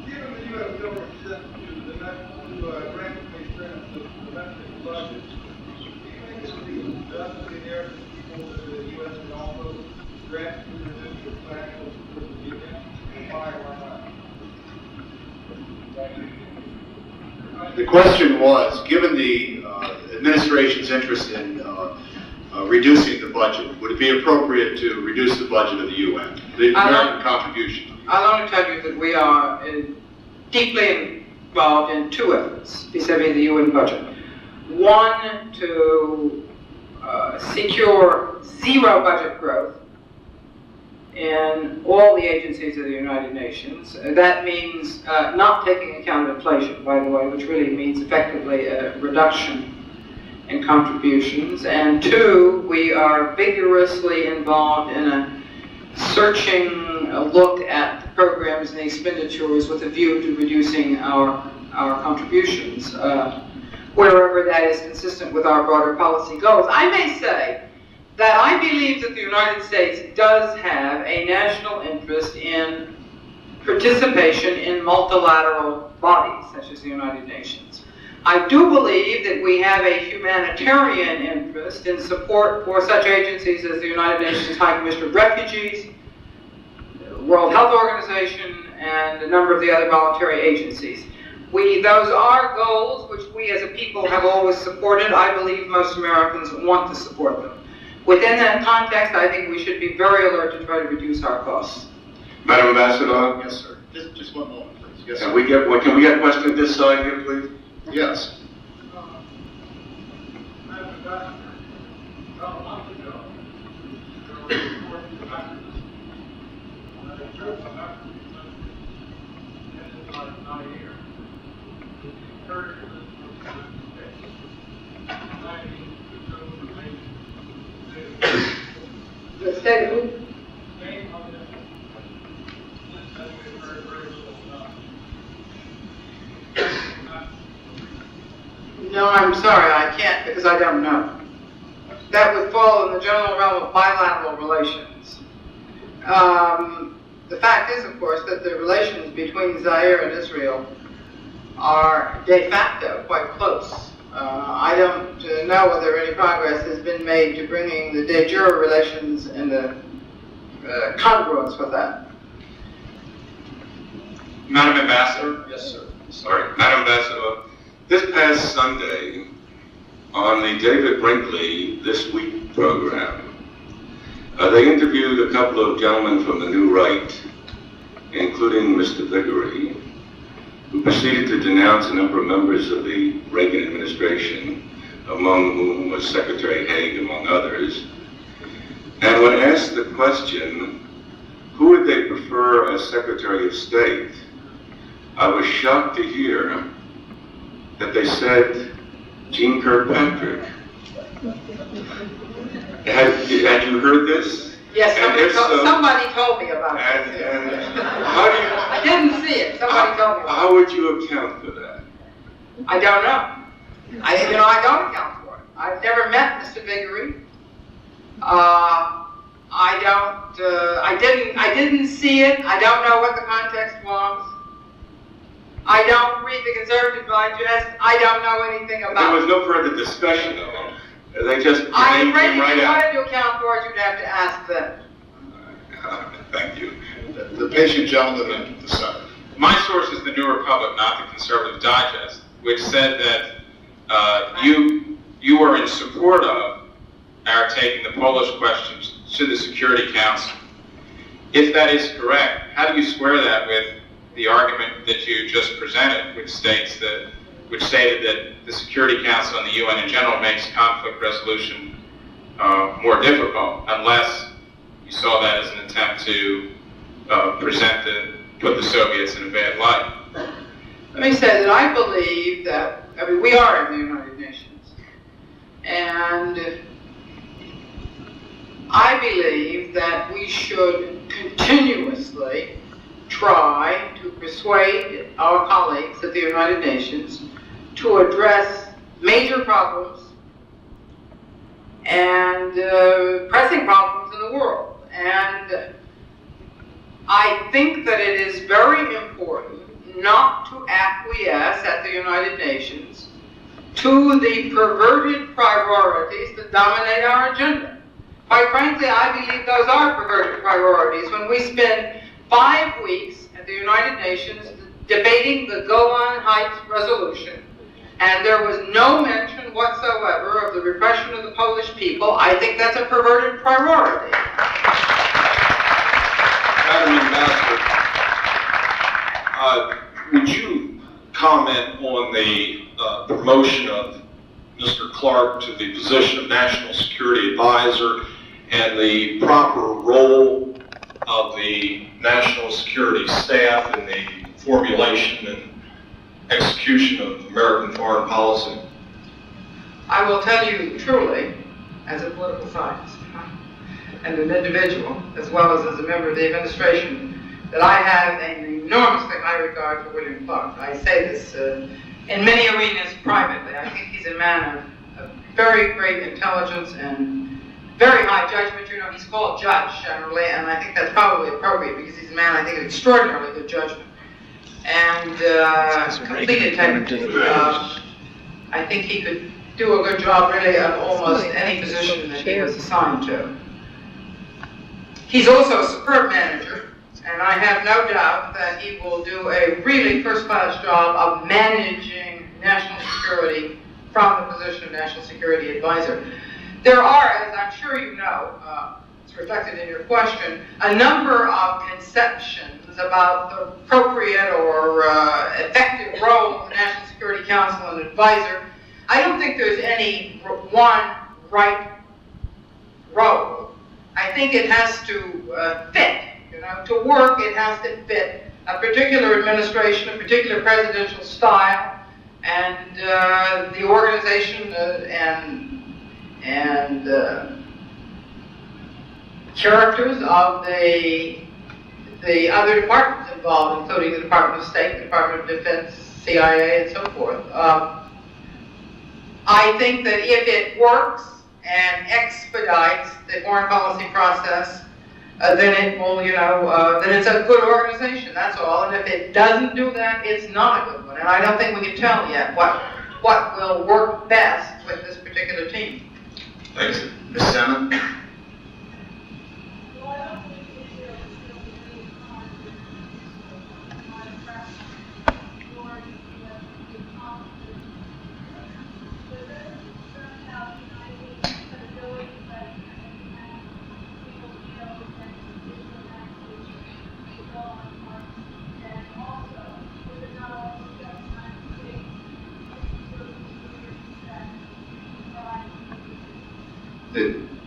S5: Given the U.S. government sent to grant assurance of the domestic budget, do you think it would be just the American people that the U.S. would also grant to reduce the financial support to the Union? And why or why not?
S3: The question was, given the administration's interest in reducing the budget, would it be appropriate to reduce the budget of the UN, the American contribution?
S2: I'll only tell you that we are deeply involved in two efforts vis-a-vis the UN budget. One, to secure zero budget growth in all the agencies of the United Nations. That means not taking account of inflation, by the way, which really means effectively a reduction in contributions. And two, we are vigorously involved in a searching look at the programs and the expenditures with a view to reducing our contributions wherever that is consistent with our broader policy goals. I may say that I believe that the United States does have a national interest in participation in multilateral bodies, such as the United Nations. I do believe that we have a humanitarian interest in support for such agencies as the United Nations High Commissioner of Refugees, the World Health Organization, and a number of the other voluntary agencies. Those are goals which we as a people have always supported. I believe most Americans want to support them. Within that context, I think we should be very alert to try to reduce our costs.
S4: Madam Ambassador?
S3: Yes, sir. Just one moment, please. Yes,
S4: Can
S3: sir.
S4: we get a question this side here, please?
S3: Yes.
S5: Madam Ambassador, about a month ago, there was a report from activists that a group of activists ended like not a year. Encouraged this to the States. Planning to go to
S2: The state of
S5: name of this. This has been very, very little done.
S2: No, I'm sorry, I can't because I don't know. That would fall in the general realm of bilateral relations. The fact is, of course, that the relations between Zaire and Israel are de facto quite close. I don't know whether any progress has been made to bringing the de jure relations into congruence with that.
S6: Madam Ambassador?
S3: Yes, sir.
S6: Sorry. Madam Ambassador, this past Sunday, on the David Brinkley This Week program, they interviewed a couple of gentlemen from the New Right, including Mr. Vickery, who proceeded to denounce a number of members of the Reagan administration, among whom was Secretary Haig, among others. And when asked the question, who would they prefer as Secretary of State, I was shocked to hear that they said Jeanne Kirkpatrick. Had you heard this?
S2: Yes,
S6: And
S2: somebody told me about
S6: and
S2: it.
S6: how do you,
S2: I didn't see it. Somebody told me about
S6: how would you account for that?
S2: it. I don't know. I don't account for it. I've never met Mr. Vickery. I didn't see it. I don't know what the context was. I don't read the Conservative Digest. I don't know anything about
S6: There was
S2: it.
S6: no further discussion of it. They just
S2: I'm afraid
S6: came
S2: if
S6: right
S2: you
S6: out.
S2: wanted to account for it, you'd have to ask them.
S6: Thank you.
S3: The patient gentleman on the side.
S7: My source is the New Republic, not the Conservative Digest, which said that you were in support of our taking the Polish questions to the Security Council. If that is correct, how do you square that with the argument that you just presented, which stated that the Security Council and the UN in general makes conflict resolution more difficult, unless you saw that as an attempt to put the Soviets in a bad light?
S2: Let me say that I believe that, we are in the United Nations. And I believe that we should continuously try to persuade our colleagues at the United Nations to address major problems and pressing problems in the world. And I think that it is very important not to acquiesce at the United Nations to the perverted priorities that dominate our agenda. Quite frankly, I believe those are perverted priorities. When we spend 5 weeks at the United Nations debating the Golan Heights resolution, and there was no mention whatsoever of the repression of the Polish people, I think that's a perverted priority.
S8: Madam Ambassador, would you comment on the promotion of Mr. Clark to the position of National Security Advisor and the proper role of the national security staff in the formulation and execution of American foreign policy?
S2: I will tell you truly, as a political scientist and an individual, as well as a member of the administration, that I have an enormously high regard for William Clark. I say this in many arenas privately. I think he's a man of very great intelligence and very high judgment. You know, he's called judge generally, and I think that's probably appropriate because he's a man, I think, of extraordinarily good judgment and complete integrity. I think he could do a good job really of almost any position that he was assigned to. He's also a superb manager, and I have no doubt that he will do a really first-class job of managing national security from the position of National Security Advisor. There are, as I'm sure you know, it's reflected in your question, a number of conceptions about the appropriate or effective role of the National Security Council and advisor. I don't think there's any one right role. I think it has to fit. You know, to work, it has to fit a particular administration, a particular presidential style, and the organization and characters of the other departments involved, including the Department of State, the Department of Defense, CIA, and so forth. I think that if it works and expedites the foreign policy process, then it will, then it's a good organization, that's all. And if it doesn't do that, it's not a good one. And I don't think we can tell yet what will work best with this particular team.
S8: Thanks. Ms. Salmon?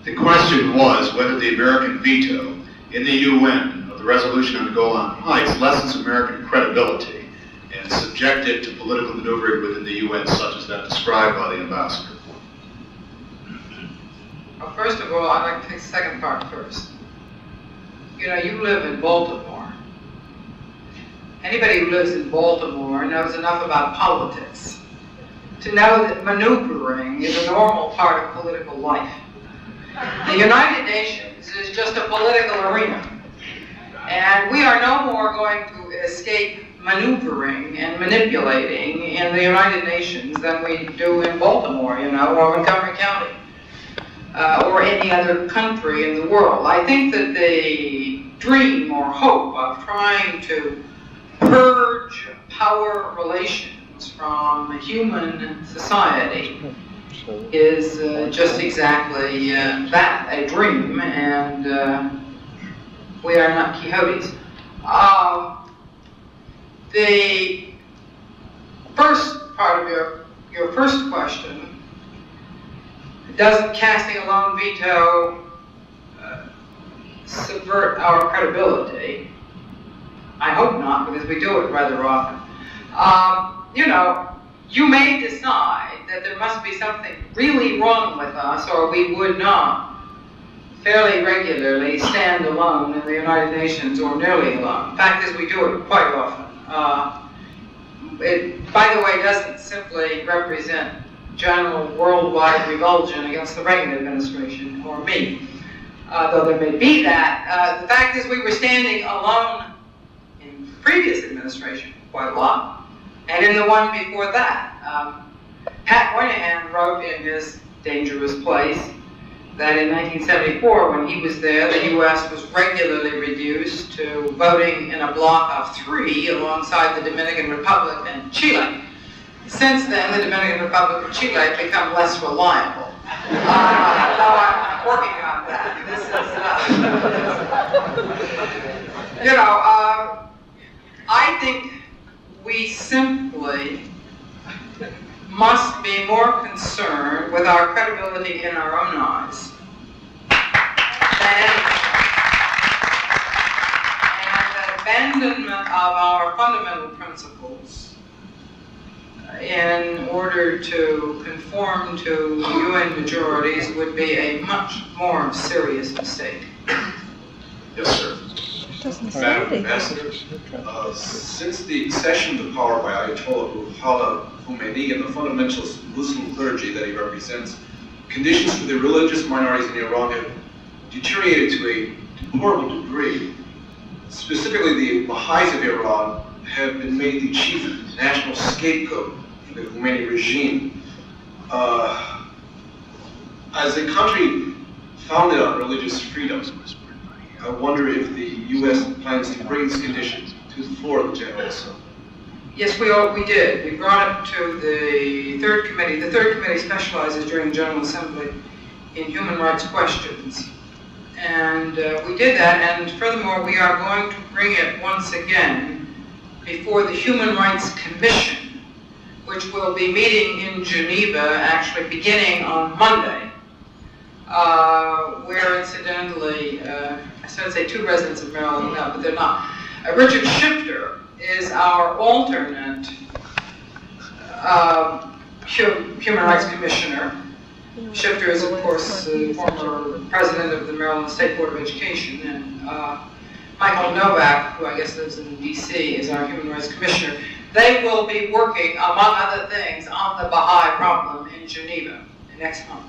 S3: The question was whether the American veto in the UN of the resolution on the Golan Heights lessens American credibility and subject it to political maneuvering within the UN, such as that described by the ambassador.
S2: Well, first of all, I'd like to take the second part first. You know, you live in Baltimore. Anybody who lives in Baltimore knows enough about politics to know that maneuvering is a normal part of political life. The United Nations is just a political arena, and we are no more going to escape maneuvering and manipulating in the United Nations than we do in Baltimore, or Montgomery County, or any other country in the world. I think that the dream or hope of trying to purge power relations from human society is just exactly that, a dream, and we are not Quixotes. The first part of your first question, doesn't casting a lone veto subvert our credibility? I hope not, because we do it rather often. You may decide that there must be something really wrong with us, or we would not fairly regularly stand alone in the United Nations, or nearly alone. Fact is, we do it quite often. It, by the way, doesn't simply represent general worldwide revulsion against the Reagan administration or me. Though there may be that, the fact is we were standing alone in the previous administration quite a lot, and in the one before that. Pat Moynihan wrote in his Dangerous Place that in 1974, when he was there, the U.S. was regularly reduced to voting in a bloc of 3 alongside the Dominican Republic and Chile. Since then, the Dominican Republic and Chile have become less reliable. Though I'm working on that. This is, I think we simply must be more concerned with our credibility in our own eyes and the abandonment of our fundamental principles in order to conform to UN majorities would be a much more serious mistake.
S3: Yes, sir.
S9: Madam Ambassador, since the accession to power by Ayatollah Ruhollah Khomeini and the fundamentalist Muslim clergy that he represents, conditions for the religious minorities in Iran have deteriorated to a deplorable degree. Specifically, the Baha'is of Iran have been made the chief national scapegoat for the Khomeini regime. As a country founded on religious freedom, I wonder if the U.S. plans to bring this condition to the floor of the General Assembly.
S2: Yes, we did. We brought it to the third committee. The third committee specializes during the General Assembly in human rights questions. And we did that, and furthermore, we are going to bring it once again before the Human Rights Commission, which will be meeting in Geneva, actually beginning on Monday, where incidentally, I started to say 2 residents of Maryland, no, but they're not. Richard Shifter is our alternate Human Rights Commissioner. Shifter is, of course, the former president of the Maryland State Board of Education, and Michael Novak, who I guess lives in D.C., is our Human Rights Commissioner. They will be working, among other things, on the Baha'i problem in Geneva next month.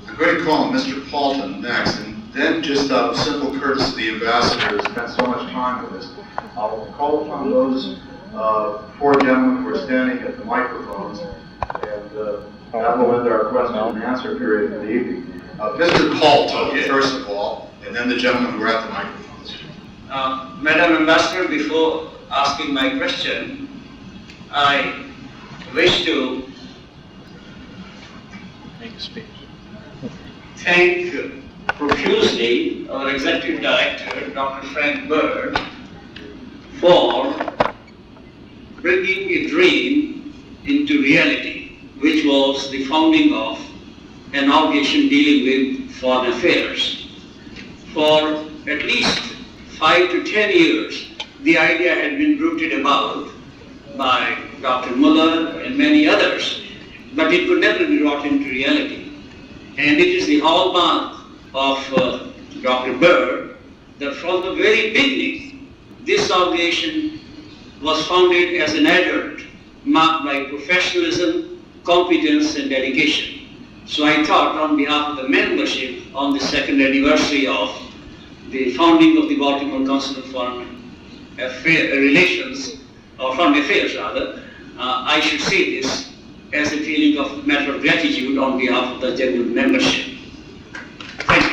S3: I'm going to call on Mr. Paulton next, and then just out of simple courtesy, the ambassador has spent so much time with us. I'll call upon those 4 gentlemen who are standing at the microphones, and that will end our question and answer period for the evening. Mr. Paulton, first of all, and then the gentlemen who are at the microphones.
S10: Madam Ambassador, before asking my question, I wish to
S11: make a speech.
S10: Thank profusely our Executive Director, Dr. Frank Bird, for bringing a dream into reality, which was the founding of an organization dealing with foreign affairs. For at least 5 to 10 years, the idea had been rooted about by Dr. Muller and many others, but it could never be brought into reality. And it is the hallmark of Dr. Bird that from the very beginning, this organization was founded as an adult marked by professionalism, competence, and dedication. So I thought on behalf of the membership on the 2nd anniversary of the founding of the Baltimore Council of Foreign Relations, or Foreign Affairs rather, I should say this as a feeling of matter of gratitude on behalf of the general membership. Thank you.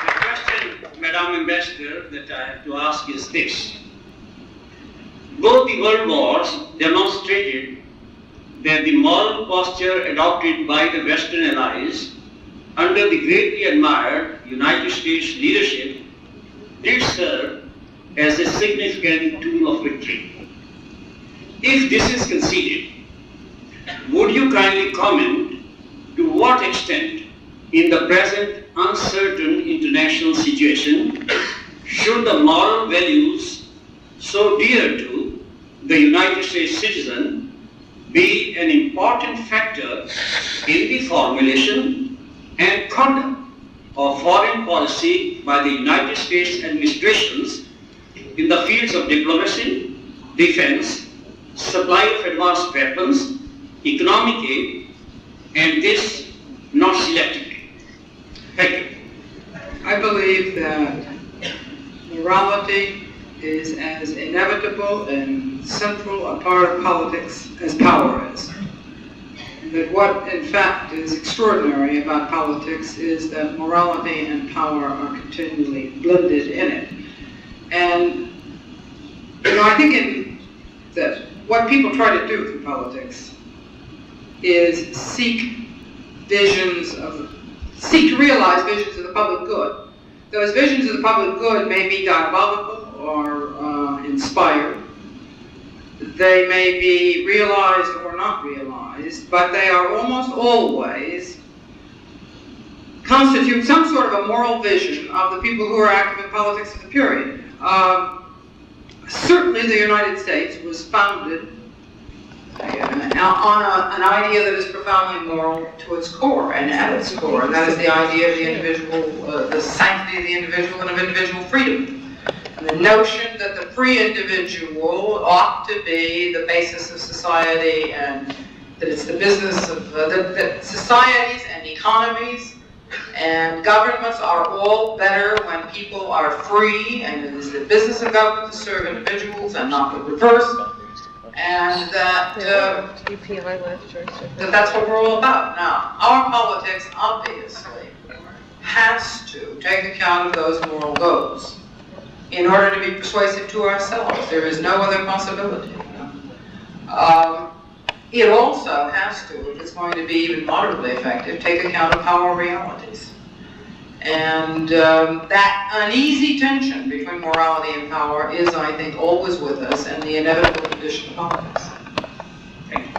S10: The question, Madam Ambassador, that I have to ask is this. Both the world wars demonstrated that the moral posture adopted by the Western allies under the greatly admired United States leadership did serve as a significant tool of victory. If this is conceded, would you kindly comment to what extent, in the present uncertain international situation, should the moral values so dear to the United States citizen be an important factor in the formulation and conduct of foreign policy by the United States administrations in the fields of diplomacy, defense, supply of advanced weapons, economic aid, and this not selectively. Thank you.
S2: I believe that morality is as inevitable and central a part of politics as power is. And that what, in fact, is extraordinary about politics is that morality and power are continually blended in it. And, you know, I think that what people try to do through politics is seek to realize visions of the public good. Those visions of the public good may be diabolical or inspired. They may be realized or not realized, but they are almost always constitute some sort of a moral vision of the people who are active in politics of the period. Certainly the United States was founded on an idea that is profoundly moral to its core and at its core, and that is the idea of the individual, the sanctity of the individual and of individual freedom. And the notion that the free individual ought to be the basis of society, and that it's the business of, that societies and economies and governments are all better when people are free, and it is the business of government to serve individuals and not the reverse. And that's what we're all about. Now, our politics obviously has to take account of those moral goals in order to be persuasive to ourselves. There is no other possibility. It also has to, if it's going to be even moderately effective, take account of power realities. And that uneasy tension between morality and power is, I think, always with us, and the inevitable condition of politics. Thank you.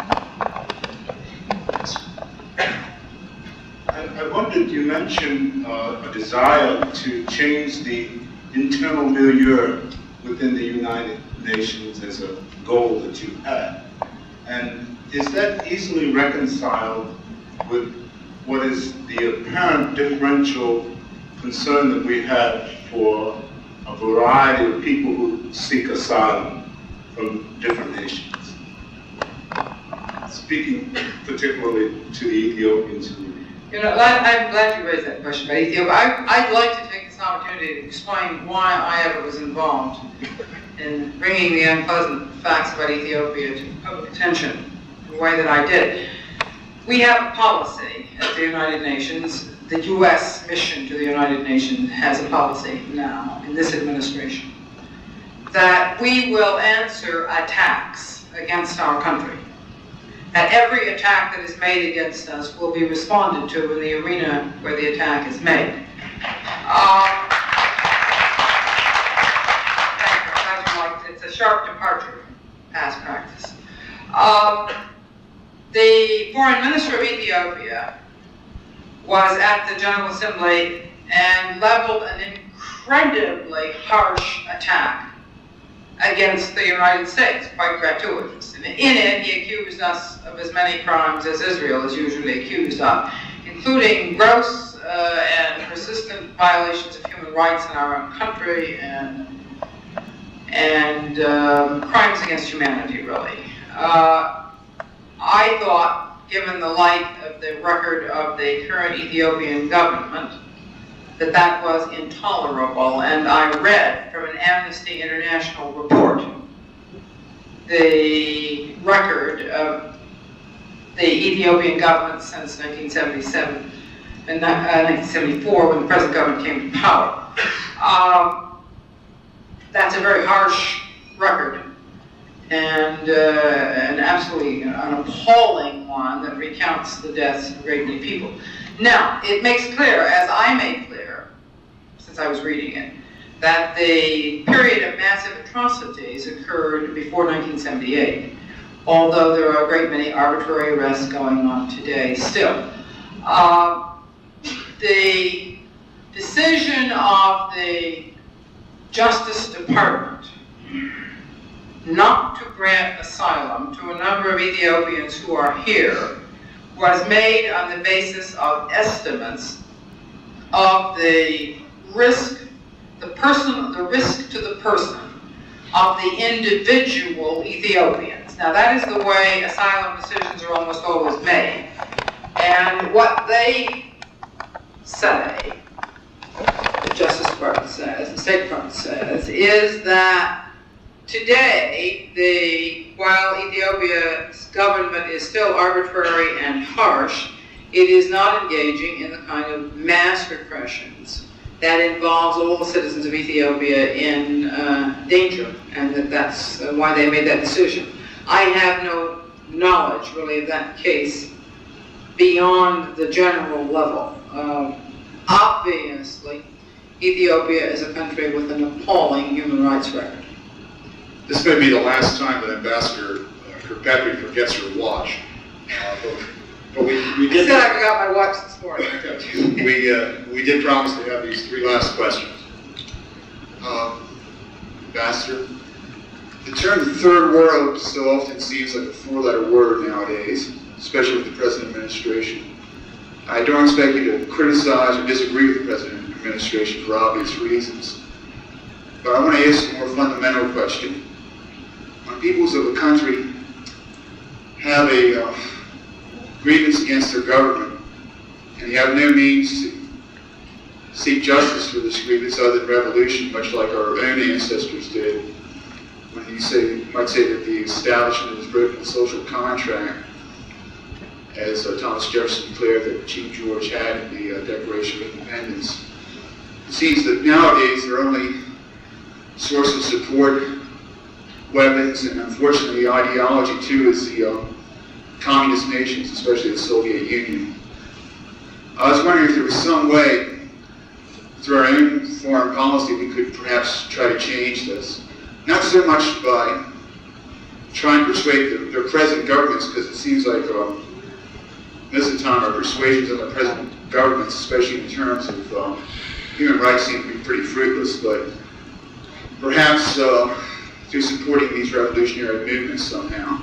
S11: I wondered, you mentioned a desire to change the internal milieu within the United Nations as a goal that you had. And is that easily reconciled with what is the apparent differential concern that we have for a variety of people who seek asylum from different nations? Speaking particularly to the Ethiopians who...
S2: You know, I'm glad you raised that question about Ethiopia. I'd like to take this opportunity to explain why I ever was involved in bringing the unpleasant facts about Ethiopia to public attention the way that I did. We have a policy at the United Nations. The U.S. mission to the United Nations has a policy now in this administration that we will answer attacks against our country. That every attack that is made against us will be responded to in the arena where the attack is made. It's a sharp departure from past practice. The foreign minister of Ethiopia was at the General Assembly and leveled an incredibly harsh attack against the United States, quite gratuitous. And in it, he accused us of as many crimes as Israel is usually accused of, including gross and persistent violations of human rights in our own country and crimes against humanity, really. I thought, given the light of the record of the current Ethiopian government, that that was intolerable, and I read from an Amnesty International report the record of the Ethiopian government since 1977 and 1974, when the present government came to power. That's a very harsh record, and an absolutely an appalling one that recounts the deaths of a great many people. Now, it makes clear, as I made clear, since I was reading it, that the period of massive atrocities occurred before 1978, although there are a great many arbitrary arrests going on today still. The decision of the Justice Department not to grant asylum to a number of Ethiopians who are here was made on the basis of estimates of the risk, the risk to the person of the individual Ethiopians. Now that is the way asylum decisions are almost always made. And what they say, the Justice Department says, the State Department says, is that today, while Ethiopia's government is still arbitrary and harsh, it is not engaging in the kind of mass repressions that involves all the citizens of Ethiopia in danger, and that's why they made that decision. I have no knowledge, really, of that case beyond the general level. Obviously, Ethiopia is a country with an appalling human rights record.
S3: This may be the last time that Ambassador Kirkpatrick forgets her watch. But we did.
S2: I said I forgot my watch this morning.
S3: we did promise to have these 3 last questions. Ambassador, the term third world so often seems like a 4-letter word nowadays, especially with the present administration. I don't expect you to criticize or disagree with the present administration for obvious reasons. But I want to ask a more fundamental question. When peoples of a country have a grievance against their government, and you have no means to seek justice for this grievance other than revolution, much like our own ancestors did, when you might say that the establishment has broken the social contract, as Thomas Jefferson declared that Chief George had in the Declaration of Independence. It seems that nowadays their only source of support, weapons, and unfortunately ideology too, is the communist nations, especially the Soviet Union. I was wondering if there was some way, through our own foreign policy, we could perhaps try to change this. Not so much by trying to persuade their present governments, because it seems like most of the time our persuasions of the present governments, especially in terms of human rights, seem to be pretty fruitless, but perhaps through supporting these revolutionary movements somehow.